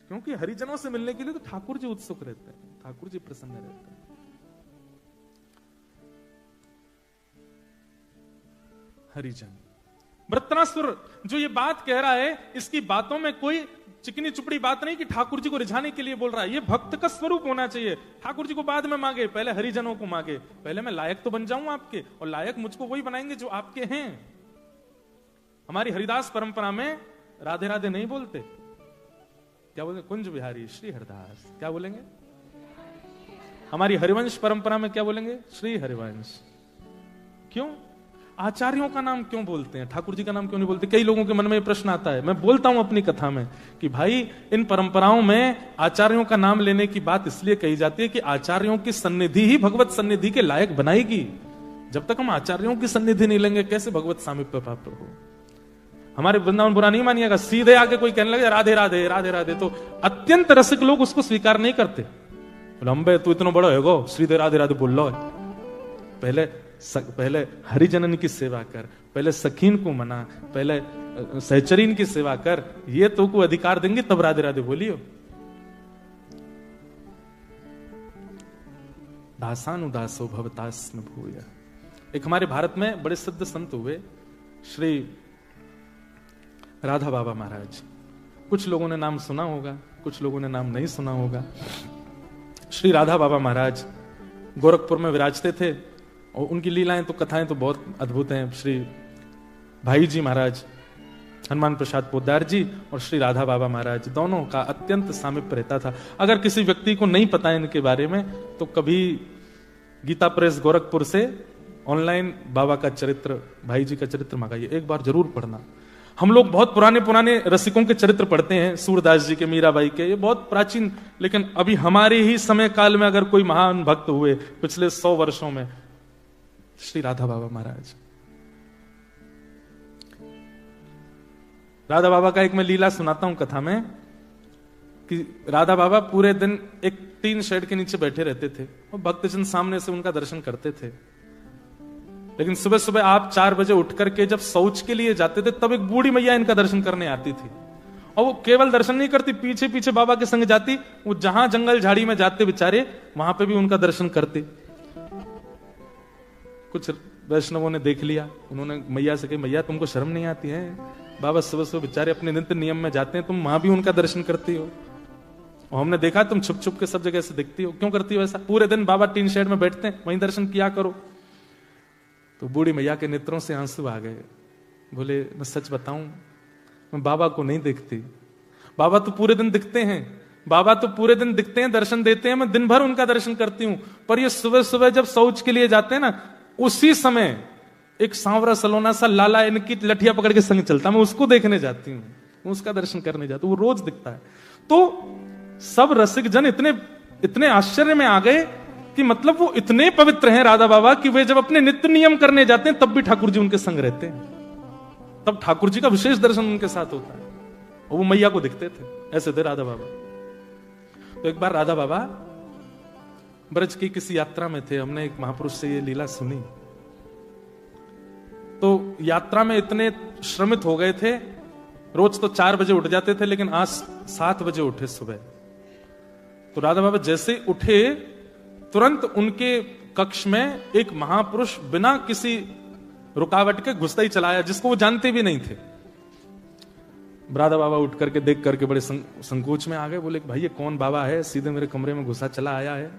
क्योंकि हरिजनों से मिलने के लिए तो ठाकुर जी उत्सुक रहते हैं, ठाकुर जी प्रसन्न रहते हैं। हरिजन वृत्तनासुर जो ये बात कह रहा है, इसकी बातों में कोई चिकनी चुपड़ी बात नहीं कि ठाकुर जी को रिझाने के लिए बोल रहा है। ये भक्त का स्वरूप होना चाहिए। ठाकुर जी को बाद में मांगे, पहले हरिजनों को मांगे। पहले मैं लायक तो बन जाऊं आपके, और लायक मुझको वही बनाएंगे जो आपके हैं। हमारी हरिदास परंपरा में राधे राधे नहीं बोलते, क्या बोलेंगे? कुंज बिहारी श्री हरिदास। क्या बोलेंगे? हमारी हरिवंश परंपरा में क्या बोलेंगे? श्री हरिवंश। क्यों? आचार्यों का नाम क्यों बोलते हैं, ठाकुर जी का नाम क्यों नहीं बोलते? कई लोगों के मन में ये प्रश्न आता है। मैं बोलता हूं अपनी कथा में कि भाई, इन परंपराओं में आचार्यों का नाम लेने की बात इसलिए कही जाती है कि आचार्यों की सन्निधि ही भगवत सन्निधि के लायक बनाएगी। जब तक हम आचार्यों की सन्निधि नहीं लेंगे, कैसे भगवत सामीप्य प्राप्त हो? हमारे वृंदावन बुरा नहीं मानिएगा, सीधे आके कोई कहने लगे राधे राधे राधे राधे, तो अत्यंत रसिक लोग उसको स्वीकार नहीं करते। लंबे तू इतना बड़ा होगो, सीधे राधे राधे बोल लो। पहले हरिजनन की सेवा कर, पहले सखीन को मना, पहले सहचरीन की सेवा कर, ये तो को अधिकार देंगे तब राधे राधे बोलियो। दासानुदासो भवतास न भूया। एक हमारे भारत में बड़े सिद्ध संत हुए श्री राधा बाबा महाराज। कुछ लोगों ने नाम सुना होगा, कुछ लोगों ने नाम नहीं सुना होगा। श्री राधा बाबा महाराज गोरखपुर में विराजते थे और उनकी लीलाएं तो कथाएं तो बहुत अद्भुत हैं। श्री भाई जी महाराज, हनुमान प्रसाद पोद्दार जी और श्री राधा बाबा महाराज, दोनों का अत्यंत सामीप्य रहता था। अगर किसी व्यक्ति को नहीं पता है इनके बारे में तो कभी गीता प्रेस गोरखपुर से ऑनलाइन बाबा का चरित्र, भाई जी का चरित्र मंगाइए, एक बार जरूर पढ़ना। हम लोग बहुत पुराने पुराने रसिकों के चरित्र पढ़ते हैं, सूरदास जी के, मीराबाई के, ये बहुत प्राचीन, लेकिन अभी हमारे ही समय काल में अगर कोई महान भक्त हुए पिछले 100 वर्षों में, श्री राधा बाबा महाराज। राधा बाबा का एक मैं लीला सुनाता हूं कथा में कि राधा बाबा पूरे दिन एक टीन शेड के नीचे बैठे रहते थे और भक्तजन सामने से उनका दर्शन करते थे। लेकिन सुबह सुबह आप 4 बजे उठ करके जब शौच के लिए जाते थे तब एक बूढ़ी मैया इनका दर्शन करने आती थी और वो केवल दर्शन नहीं करती, पीछे पीछे बाबा के संग जाती। वो जहां जंगल झाड़ी में जाते बेचारे वहां पे भी उनका दर्शन करते। कुछ वैष्णवों ने देख लिया, उन्होंने मैया से कही, मैया तुमको शर्म नहीं आती है? बाबा सुबह सुबह बेचारे अपने नित्य नियम में जाते हैं, तुम वहां भी उनका दर्शन करती हो और हमने देखा तुम छुप छुप के सब जगह से दिखती हो, क्यों करती हो ऐसा? पूरे दिन बाबा टीन शेड में बैठते हैं, वहीं दर्शन किया करो। तो बूढ़ी मैया के नेत्रों से आंसू आ गए। बोले मैं सच बताऊं, मैं बाबा को नहीं देखती। बाबा तो पूरे दिन दिखते हैं, बाबा तो पूरे दिन दिखते हैं, दर्शन देते हैं, मैं दिन भर उनका दर्शन करती हूं, पर ये सुबह सुबह जब शौच के लिए जाते हैं ना, उसी समय एक सांवरा सलोना सा लाला इनकी लठिया पकड़ के संग चलता, मैं उसको देखने जाती हूँ, उसका दर्शन करने जाती हूँ, वो रोज दिखता है। तो सब रसिक जन इतने आश्चर्य में आ गए कि मतलब वो इतने पवित्र हैं राधा बाबा कि वे जब अपने नित्य नियम करने जाते हैं तब भी ठाकुर जी उनके संग रहते हैं, तब ठाकुर जी का विशेष दर्शन उनके साथ होता है और वो मैया को दिखते थे। ऐसे थे राधा बाबा। तो एक बार राधा बाबा ब्रज की किसी यात्रा में थे, हमने एक महापुरुष से ये लीला सुनी। तो यात्रा में इतने श्रमित हो गए थे, रोज तो 4 बजे उठ जाते थे, लेकिन आज 7 बजे उठे सुबह। तो राधा बाबा जैसे उठे तुरंत उनके कक्ष में एक महापुरुष बिना किसी रुकावट के घुसता ही चला आया, जिसको वो जानते भी नहीं थे। राधा बाबा उठ करके देख करके बड़े संकोच में आ गए। बोले भाई ये कौन बाबा है, सीधे मेरे कमरे में घुसा चला आया है।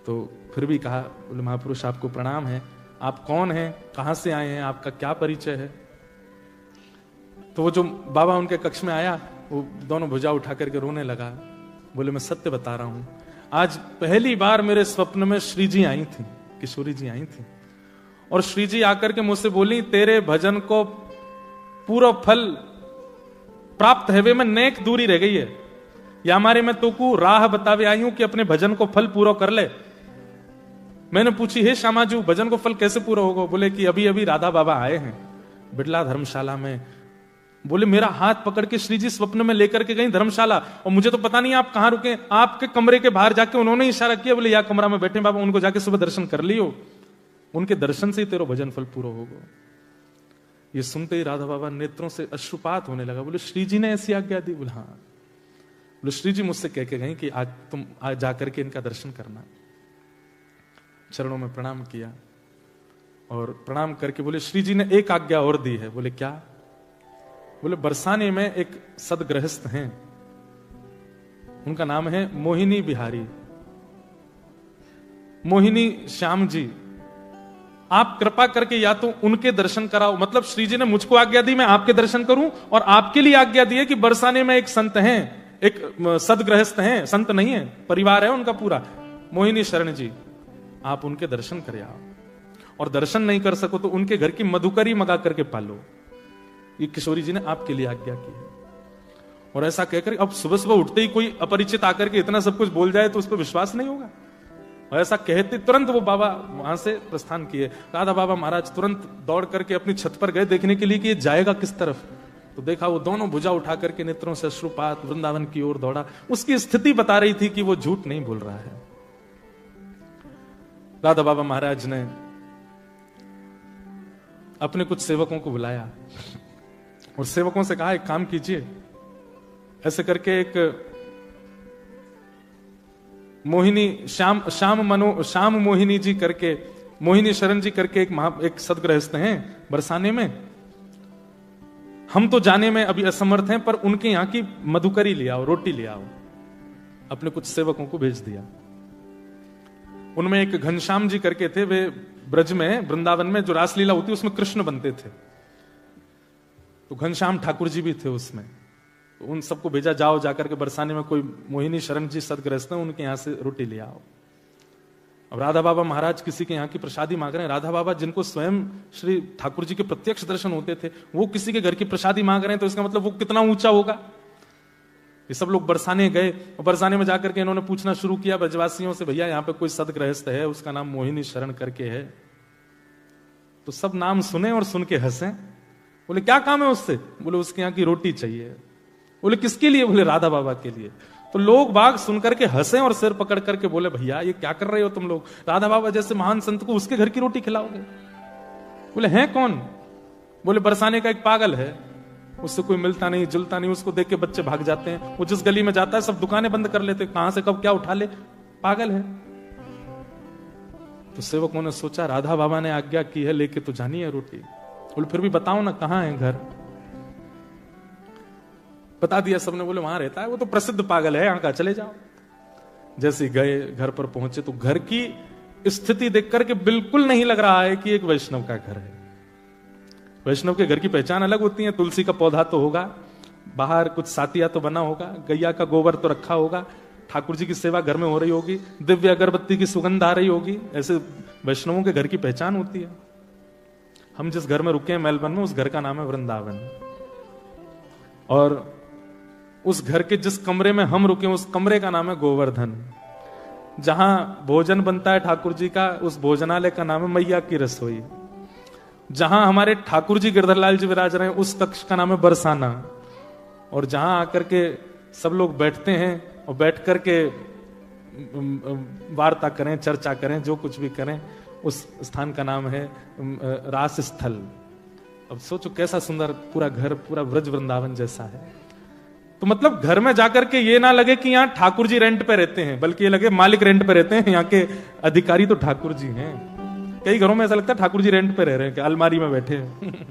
तो फिर भी कहा, बोले महापुरुष आपको प्रणाम है, आप कौन हैं, कहां से आए हैं, आपका क्या परिचय है? तो वो जो बाबा उनके कक्ष में आया, वो दोनों भुजा उठा करके रोने लगा। बोले मैं सत्य बता रहा हूं, आज पहली बार मेरे स्वप्न में श्री जी आई थी, किशोरी जी आई थी, और श्री जी आकर के मुझसे बोली तेरे भजन को पूरा फल प्राप्त है वे में नेक दूरी रह गई है, या हमारे में तो को राह बतावे आई हूं कि अपने भजन को फल पूरा कर ले। मैंने पूछी हे श्यामाजू भजन को फल कैसे पूरा होगा? बोले कि अभी अभी राधा बाबा आए हैं बिड़ला धर्मशाला में। बोले मेरा हाथ पकड़ के श्री जी स्वप्न में लेकर के गई धर्मशाला, और मुझे तो पता नहीं आप कहां रुके, आपके कमरे के बाहर जाके उन्होंने इशारा किया, बोले या कमरा में बैठे बाबा, उनको जाके सुबह दर्शन कर लियो, उनके दर्शन से ही तेरा भजन फल पूरा होगा। ये सुनते ही राधा बाबा नेत्रों से अश्रुपात होने लगा। बोले श्री जी ने ऐसी आज्ञा दी? बोले हाँ। बोले श्री जी मुझसे कह के गई कि आज तुम आज जाकर के इनका दर्शन करना। चरणों में प्रणाम किया और प्रणाम करके बोले श्री जी ने एक आज्ञा और दी है। बोले क्या? बोले बरसाने में एक सदगृहस्थ हैं, उनका नाम है मोहिनी बिहारी, मोहिनी श्याम जी, आप कृपा करके या तो उनके दर्शन कराओ। मतलब श्री जी ने मुझको आज्ञा दी मैं आपके दर्शन करूं, और आपके लिए आज्ञा दी है कि बरसाने में एक संत हैं, एक सदगृहस्थ हैं, संत नहीं है, परिवार है उनका पूरा, मोहिनी शरण जी, आप उनके दर्शन कर आओ, और दर्शन नहीं कर सको तो उनके घर की मधुकरी मंगा करके पालो। ये किशोरी जी ने आपके लिए आज्ञा की है। और ऐसा कहकर अब सुबह सुबह उठते ही कोई अपरिचित आकर के इतना सब कुछ बोल जाए तो उस पर विश्वास नहीं होगा। और ऐसा कहते तुरंत वो बाबा वहां से प्रस्थान किए। राधा बाबा महाराज तुरंत दौड़ करके अपनी छत पर गए देखने के लिए कि ये जाएगा किस तरफ। तो देखा वो दोनों भुजा उठा करके नेत्रों से अश्रुपात वृंदावन की ओर दौड़ा। उसकी स्थिति बता रही थी कि वो झूठ नहीं बोल रहा है। राधा बाबा महाराज ने अपने कुछ सेवकों को बुलाया और सेवकों से कहा एक काम कीजिए, ऐसे करके एक मोहिनी श्याम मोहिनी जी करके, मोहिनी शरण जी करके एक सदगृहस्थ हैं बरसाने में। हम तो जाने में अभी असमर्थ हैं, पर उनके यहां की मधुकरी ले आओ, रोटी ले आओ। अपने कुछ सेवकों को भेज दिया। उनमें एक घनश्याम जी करके थे, वे ब्रज में, वृंदावन में जो रासलीला होती उसमें कृष्ण बनते थे, तो घनश्याम ठाकुर जी भी थे उसमें। तो उन सबको भेजा, जाओ जाकर के बरसाने में कोई मोहिनी शरण जी सदग्रस्त हैं, उनके यहां से रोटी ले आओ। अब राधा बाबा महाराज किसी के यहाँ की प्रसादी मांग रहे हैं। राधा बाबा जिनको स्वयं श्री ठाकुर जी के प्रत्यक्ष दर्शन होते थे, वो किसी के घर की प्रसादी मांग रहे हैं, तो इसका मतलब वो कितना ऊंचा होगा। ये सब लोग बरसाने गए और बरसाने में जाकर के इन्होंने पूछना शुरू किया ब्रजवासियों से, भैया यहाँ पे कोई सदगृहस्थ है, उसका नाम मोहिनी शरण करके है। तो सब नाम सुने और सुन के हंसे। बोले क्या काम है उससे? बोले उसके यहाँ की रोटी चाहिए। बोले किसके लिए? बोले राधा बाबा के लिए। तो लोग बाग सुनकर के हंसे और सिर पकड़ करके बोले, भैया ये क्या कर रहे हो तुम लोग? राधा बाबा जैसे महान संत को उसके घर की रोटी खिलाओगे? बोले हैं कौन? बोले बरसाने का एक पागल है, उससे कोई मिलता नहीं जुलता नहीं, उसको देख के बच्चे भाग जाते हैं, वो जिस गली में जाता है सब दुकानें बंद कर लेते, कहां से कब क्या उठा ले, पागल है। तो सेवकों ने सोचा राधा बाबा ने आज्ञा की है, लेके तो जानी है रोटी। बोले फिर भी बताओ ना कहां है घर। बता दिया सबने। बोले वहां रहता है, वो तो प्रसिद्ध पागल है, यहां का, चले जाओ। जैसे गए घर पर पहुंचे तो घर की स्थिति देख करके बिल्कुल नहीं लग रहा है कि एक वैष्णव का घर है। वैष्णव के घर की पहचान अलग होती है। तुलसी का पौधा तो होगा, बाहर कुछ सातिया तो बना होगा, गैया का गोबर तो रखा होगा, ठाकुर जी की सेवा घर में हो रही होगी, दिव्य अगरबत्ती की सुगंध आ रही होगी। ऐसे वैष्णवों के घर की पहचान होती है। हम जिस घर में रुके हैं मेलबर्न में, उस घर का नाम है वृंदावन। और उस घर के जिस कमरे में हम रुके, उस कमरे का नाम है गोवर्धन। जहां भोजन बनता है ठाकुर जी का, उस भोजनालय का नाम है मैया की रसोई। जहां हमारे ठाकुर जी गिरधरलाल जी विराज रहे हैं, उस कक्ष का नाम है बरसाना। और जहां आकर के सब लोग बैठते हैं और बैठ करके वार्ता करें, चर्चा करें, जो कुछ भी करें, उस स्थान का नाम है रास स्थल। अब सोचो कैसा सुंदर पूरा घर, पूरा ब्रज वृंदावन जैसा है। तो मतलब घर में जाकर के ये ना लगे कि यहाँ ठाकुर जी रेंट पे रहते हैं, बल्कि ये लगे मालिक रेंट पे रहते हैं, यहाँ के अधिकारी तो ठाकुर जी हैं। कई घरों में ऐसा लगता है ठाकुर जी रेंट पे रह रहे हैं, कि अलमारी में बैठे हैं।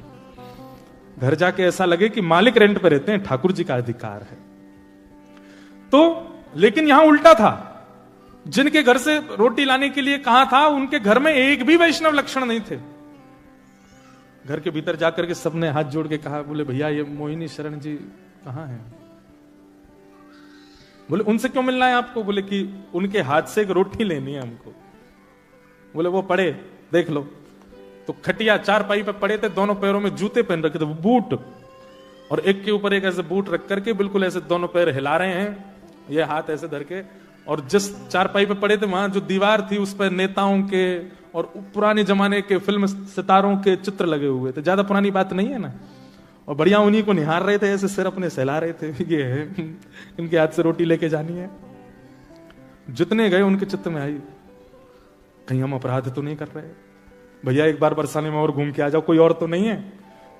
घर जाके ऐसा लगे कि मालिक रेंट पे रहते हैं, ठाकुर जी का अधिकार है। तो लेकिन यहां उल्टा था। जिनके घर से रोटी लाने के लिए कहा था, उनके घर में एक भी वैष्णव लक्षण नहीं थे। घर के भीतर जाकर के सबने हाथ जोड़ के कहा, बोले भैया ये मोहिनी शरण जी कहां हैं? बोले उनसे क्यों मिलना है आपको? बोले कि उनके हाथ से एक रोटी लेनी है हमको। बोले वो पड़े देख लो। तो खटिया चारपाई पे पड़े थे, दोनों पैरों में जूते पहन रखे थे, बूट, और एक के ऊपर एक ऐसे बूट रख करके बिल्कुल ऐसे दोनों पैर हिला रहे हैं, ये हाथ ऐसे धर के। और जिस चारपाई पे पड़े थे, वहां जो दीवार थी उस पर नेताओं के और पुराने जमाने के फिल्म सितारों के चित्र लगे हुए थे। ज्यादा पुरानी बात नहीं है ना। और बढ़िया उन्हीं को निहार रहे थे, ऐसे सिर अपने सहला रहे थे, ये है इनके हाथ से रोटी लेके जानी है। जितने गए उनके चित्त में आई, कहीं हम अपराध तो नहीं कर रहे? भैया एक बार बरसाने में और घूम के आ जाओ, कोई और तो नहीं है?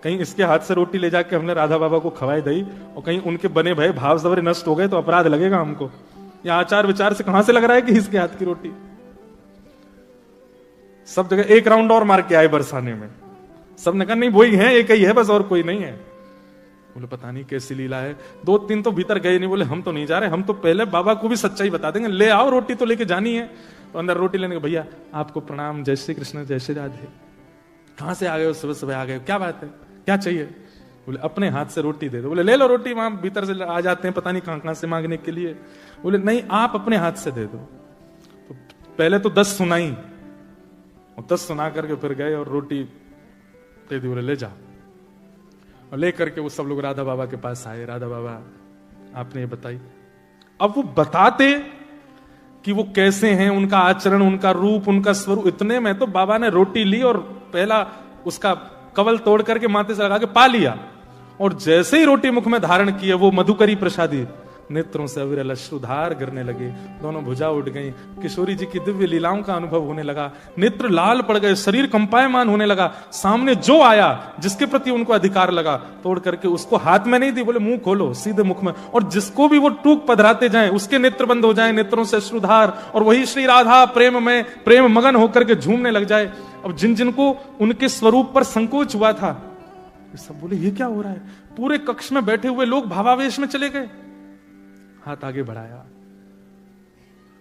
कहीं इसके हाथ से रोटी ले जाके हमने राधा बाबा को खवाई दी और कहीं उनके बने भय भाव जबरे नष्ट हो गए तो अपराध लगेगा हमको। या आचार विचार से कहां से लग रहा है कि इसके हाथ की रोटी? सब जगह एक राउंड और मार के आए बरसाने में। सबने कहा नहीं वही है, एक ही है बस, और कोई नहीं है। बोले पता नहीं कैसी लीला है। 2-3 तो भीतर गए नहीं, बोले हम तो नहीं जा रहे, हम तो पहले बाबा को भी सच्चाई बता देंगे, ले आओ रोटी तो लेके जानी है। तो अंदर रोटी लेने के, भैया आपको प्रणाम, जय श्री कृष्ण, जय श्री राधे। कहां से आ गए हो? सुबह सुबह आ गए, क्या बात है, क्या चाहिए? बोले अपने हाथ से रोटी दे दो। बोले ले लो रोटी, वहां भीतर से आ जाते हैं पता नहीं कहां से मांगने के लिए। बोले नहीं आप अपने हाथ से दे दो। तो पहले तो 10 सुनाई और 10 सुना करके फिर गए और रोटी दे दी। बोले ले जा। और लेकर के वो सब लोग राधा बाबा के पास आए। राधा बाबा आपने ये बताई। अब वो बताते कि वो कैसे हैं, उनका आचरण, उनका रूप, उनका स्वरूप। इतने में तो बाबा ने रोटी ली और पहला उसका कवल तोड़ करके माथे से लगा के पा लिया। और जैसे ही रोटी मुख में धारण की है, वो मधुकरी प्रसादी नेत्रों से अविरल अश्रुधार गिरने लगे, दोनों भुजा उठ गई, किशोरी जी की दिव्य लीलाओं का अनुभव होने लगा, नेत्र लाल पड़ गए, शरीर कंपायमान होने लगा। सामने जो आया जिसके प्रति उनको अधिकार लगा, तोड़ करके उसको हाथ में नहीं दी, बोले मुंह खोलो, सीधे मुख में, और जिसको भी वो टूक पधराते जाएं उसके नेत्र बंद हो जाएं, नेत्रों से अश्रुधार, और वही श्री राधा प्रेम में प्रेम मगन होकर के झूमने लग जाए। अब जिन जिनको उनके स्वरूप पर संकोच हुआ था, सब बोले ये क्या हो रहा है। पूरे कक्ष में बैठे हुए लोग भावावेश में चले गए। हाथ आगे बढ़ाया,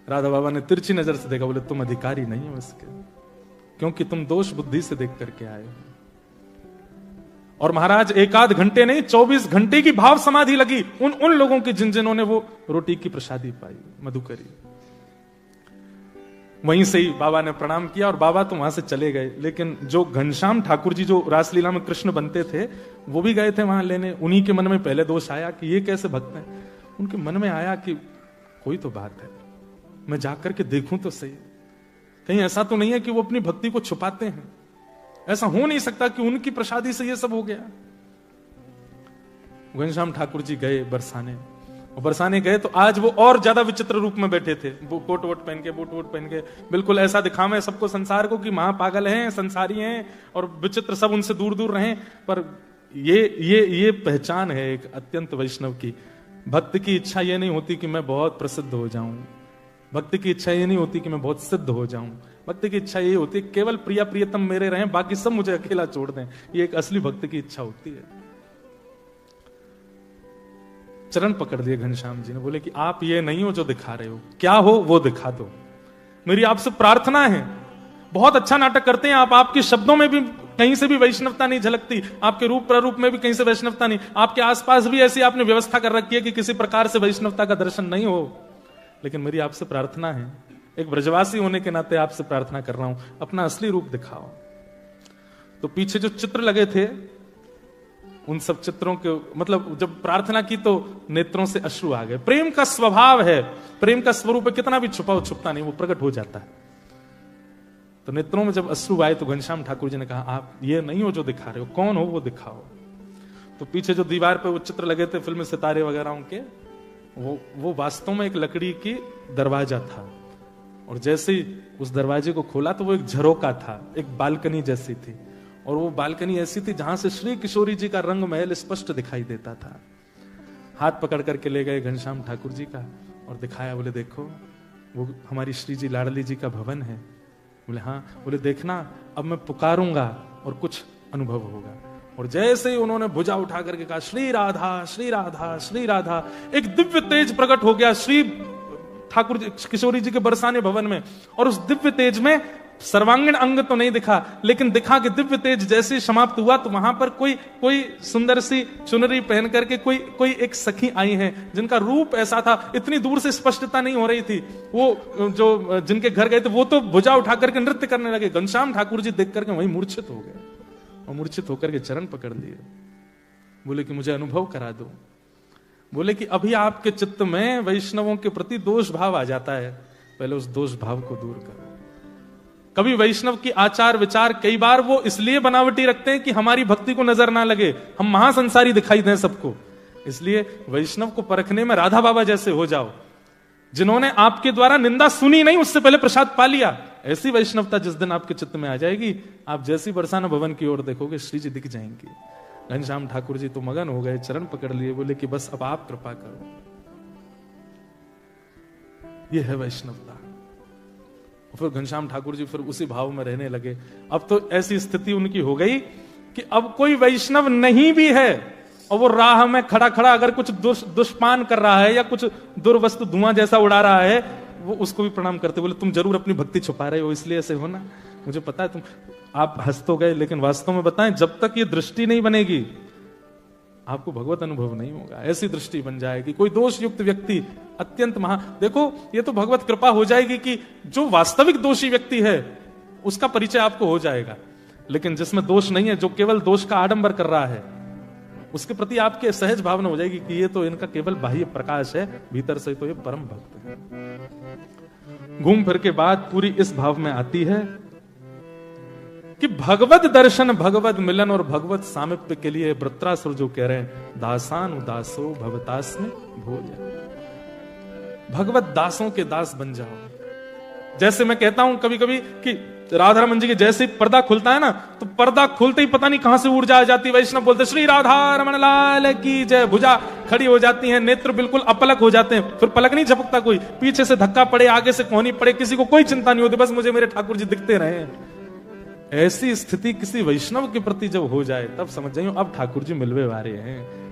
राधा बाबा ने तिरछी नजर से देखा, बोले तुम अधिकारी नहीं हो इसके, क्योंकि तुम दोष बुद्धि से देख करके आए हो। और महाराज एक आध घंटे नहीं 24 घंटे की भाव समाधि लगी उन लोगों की जिन्होंने वो रोटी की प्रसादी पाई, मधुकरी। वहीं से ही बाबा ने प्रणाम किया और बाबा तो वहां से चले गए। लेकिन जो घनश्याम ठाकुर जी जो रासलीला में कृष्ण बनते थे, वो भी गए थे वहां लेने। उन्हीं के मन में पहले दोष आया कि ये कैसे भक्त हैं। उनके मन में आया कि कोई तो बात है, मैं जाकर के देखूं तो सही, कहीं ऐसा तो नहीं है कि वो अपनी भक्ति को छुपाते हैं। ऐसा हो नहीं सकता कि उनकी प्रसादी से ये सब हो गया। घनश्याम ठाकुर जी गए बरसाने, और बरसाने गए तो आज वो और ज्यादा विचित्र रूप में बैठे थे, वो कोट वोट पहन के, बूट वोट पहन के, बिल्कुल ऐसा दिखावे सबको संसार को कि महापागल हैं, संसारी हैं और विचित्र, सब उनसे दूर दूर रहें। पर ये पहचान है एक अत्यंत वैष्णव की। भक्त की इच्छा ये नहीं होती कि मैं बहुत प्रसिद्ध हो जाऊं, भक्त की इच्छा ये नहीं होती कि मैं बहुत सिद्ध हो जाऊं, भक्त की इच्छा ये होती है केवल प्रिया प्रियतम मेरे रहें, बाकी सब मुझे अकेला छोड़ दें। ये एक असली भक्त की इच्छा होती है। चरण पकड़ लिए घनश्याम जी ने, बोले कि आप ये नहीं हो जो दिखा रहे हो, क्या हो वो दिखा दो। मेरी आपसे प्रार्थना है, बहुत अच्छा नाटक करते हैं आप, आपके शब्दों में भी कहीं से भी वैष्णवता नहीं झलकती, आपके रूप प्रारूप में भी कहीं से वैष्णवता नहीं, आपके आसपास भी ऐसी आपने व्यवस्था कर रखी है कि किसी प्रकार से वैष्णवता का दर्शन नहीं हो। लेकिन मेरी आपसे प्रार्थना है, एक ब्रजवासी होने के नाते आपसे प्रार्थना कर रहा हूं, अपना असली रूप दिखाओ। तो पीछे जो चित्र लगे थे उन सब चित्रों के, मतलब जब प्रार्थना की तो नेत्रों से अश्रु आ गए। प्रेम का स्वभाव है, प्रेम का स्वरूप है, कितना भी छुपाओ छुपता नहीं, वो प्रकट हो जाता है। तो नेत्रों में जब अश्रु आए तो घनश्याम ठाकुर जी ने कहा, आप ये नहीं हो जो दिखा रहे हो, कौन हो वो दिखाओ। तो पीछे जो दीवार पे वो चित्र लगे थे फिल्म सितारे वगैरह के, वो वास्तव में एक लकड़ी की दरवाजा था। और जैसे ही उस दरवाजे को खोला तो वो एक झरोका था, एक बालकनी जैसी थी, और वो बालकनी ऐसी थी जहां से श्री किशोरी जी का रंग महल स्पष्ट दिखाई देता था। हाथ पकड़ करके ले गए घनश्याम ठाकुर जी का और दिखाया, बोले देखो वो हमारी श्री जी लाडली जी का भवन है। बोले हाँ। बोले देखना अब मैं पुकारूंगा और कुछ अनुभव होगा। और जैसे ही उन्होंने भुजा उठा करके कहा श्री राधा श्री राधा श्री राधा, एक दिव्य तेज प्रकट हो गया श्री ठाकुर जी किशोरी जी के बरसाने भवन में। और उस दिव्य तेज में सर्वांगीण अंग तो नहीं दिखा, लेकिन दिखा कि दिव्य तेज जैसे समाप्त हुआ तो वहां पर कोई सुंदर सी चुनरी पहन करके कोई एक सखी आई हैं, जिनका रूप ऐसा था, इतनी दूर से स्पष्टता नहीं हो रही थी। वो जो जिनके घर गए थे वो तो भुजा उठा करके नृत्य करने लगे। घनश्याम ठाकुर जी देख करके वहीं मूर्छित हो गए और मूर्छित होकर के चरण पकड़ लिए। बोले कि मुझे अनुभव करा दो। बोले कि अभी आपके चित्त में वैष्णवों के प्रति दोष भाव आ जाता है, पहले उस दोष भाव को दूर करो। कभी वैष्णव की आचार विचार कई बार वो इसलिए बनावटी रखते हैं कि हमारी भक्ति को नजर ना लगे, हम महासंसारी दिखाई दें सबको। इसलिए वैष्णव को परखने में राधा बाबा जैसे हो जाओ, जिन्होंने आपके द्वारा निंदा सुनी नहीं उससे पहले प्रसाद पा लिया। ऐसी वैष्णवता जिस दिन आपके चित्त में आ जाएगी, आप जैसी बरसाना भवन की ओर देखोगे श्री जी दिख जाएंगी। घनश्याम ठाकुर जी तो मगन हो गए, चरण पकड़ लिए, बोले कि बस अब आप कृपा करो। यह है वैष्णवता। फिर घनश्याम ठाकुर जी फिर उसी भाव में रहने लगे। अब तो ऐसी स्थिति उनकी हो गई कि अब कोई वैष्णव नहीं भी है और वो राह में खड़ा खड़ा अगर कुछ दुष्पान कर रहा है या कुछ दुर्वस्तु धुआं जैसा उड़ा रहा है, वो उसको भी प्रणाम करते। बोले तुम जरूर अपनी भक्ति छुपा रहे हो, इसलिए ऐसे हो ना, मुझे पता है तुम। आप हंस तो गए, लेकिन वास्तव में बताएं, जब तक ये दृष्टि नहीं बनेगी आपको भगवत अनुभव नहीं होगा। ऐसी दृष्टि बन जाएगी, कोई दोष युक्त व्यक्ति अत्यंत देखो ये तो भगवत कृपा हो जाएगी कि जो वास्तविक दोषी व्यक्ति है उसका परिचय आपको हो जाएगा। लेकिन जिसमें दोष नहीं है, जो केवल दोष का आडंबर कर रहा है, उसके प्रति आपके सहज भावना हो जाएगी कि ये तो इनका केवल बाह्य प्रकाश है, भीतर से तो ये परम भक्त है। घूम फिर के बात पूरी इस भाव में आती है कि भगवत दर्शन, भगवत मिलन और भगवत सामिप्य के लिए वृत्रासुर जो कह रहे हैं, दासान उदासो भवतास्मि भोजन। भगवत दासों के दास बन जाओ। जैसे मैं कहता हूं कभी कभी कि राधा रमन जी के जैसे ही पर्दा खुलता है ना, तो पर्दा खुलते ही पता नहीं कहां से ऊर्जा आ जाती है। वैष्णव बोलते श्री राधा रमन लाल की जय, भुजा खड़ी हो जाती है, नेत्र बिल्कुल अपलक हो जाते हैं, फिर पलक नहीं झपकता कोई, पीछे से धक्का पड़े, आगे से कोहनी पड़े, किसी को कोई चिंता नहीं होती, बस मुझे मेरे ठाकुर जी दिखते रहे। ऐसी स्थिति किसी वैष्णव के प्रति जब हो जाए, तब समझ जाइए अब ठाकुर जी मिलवे वाले हैं।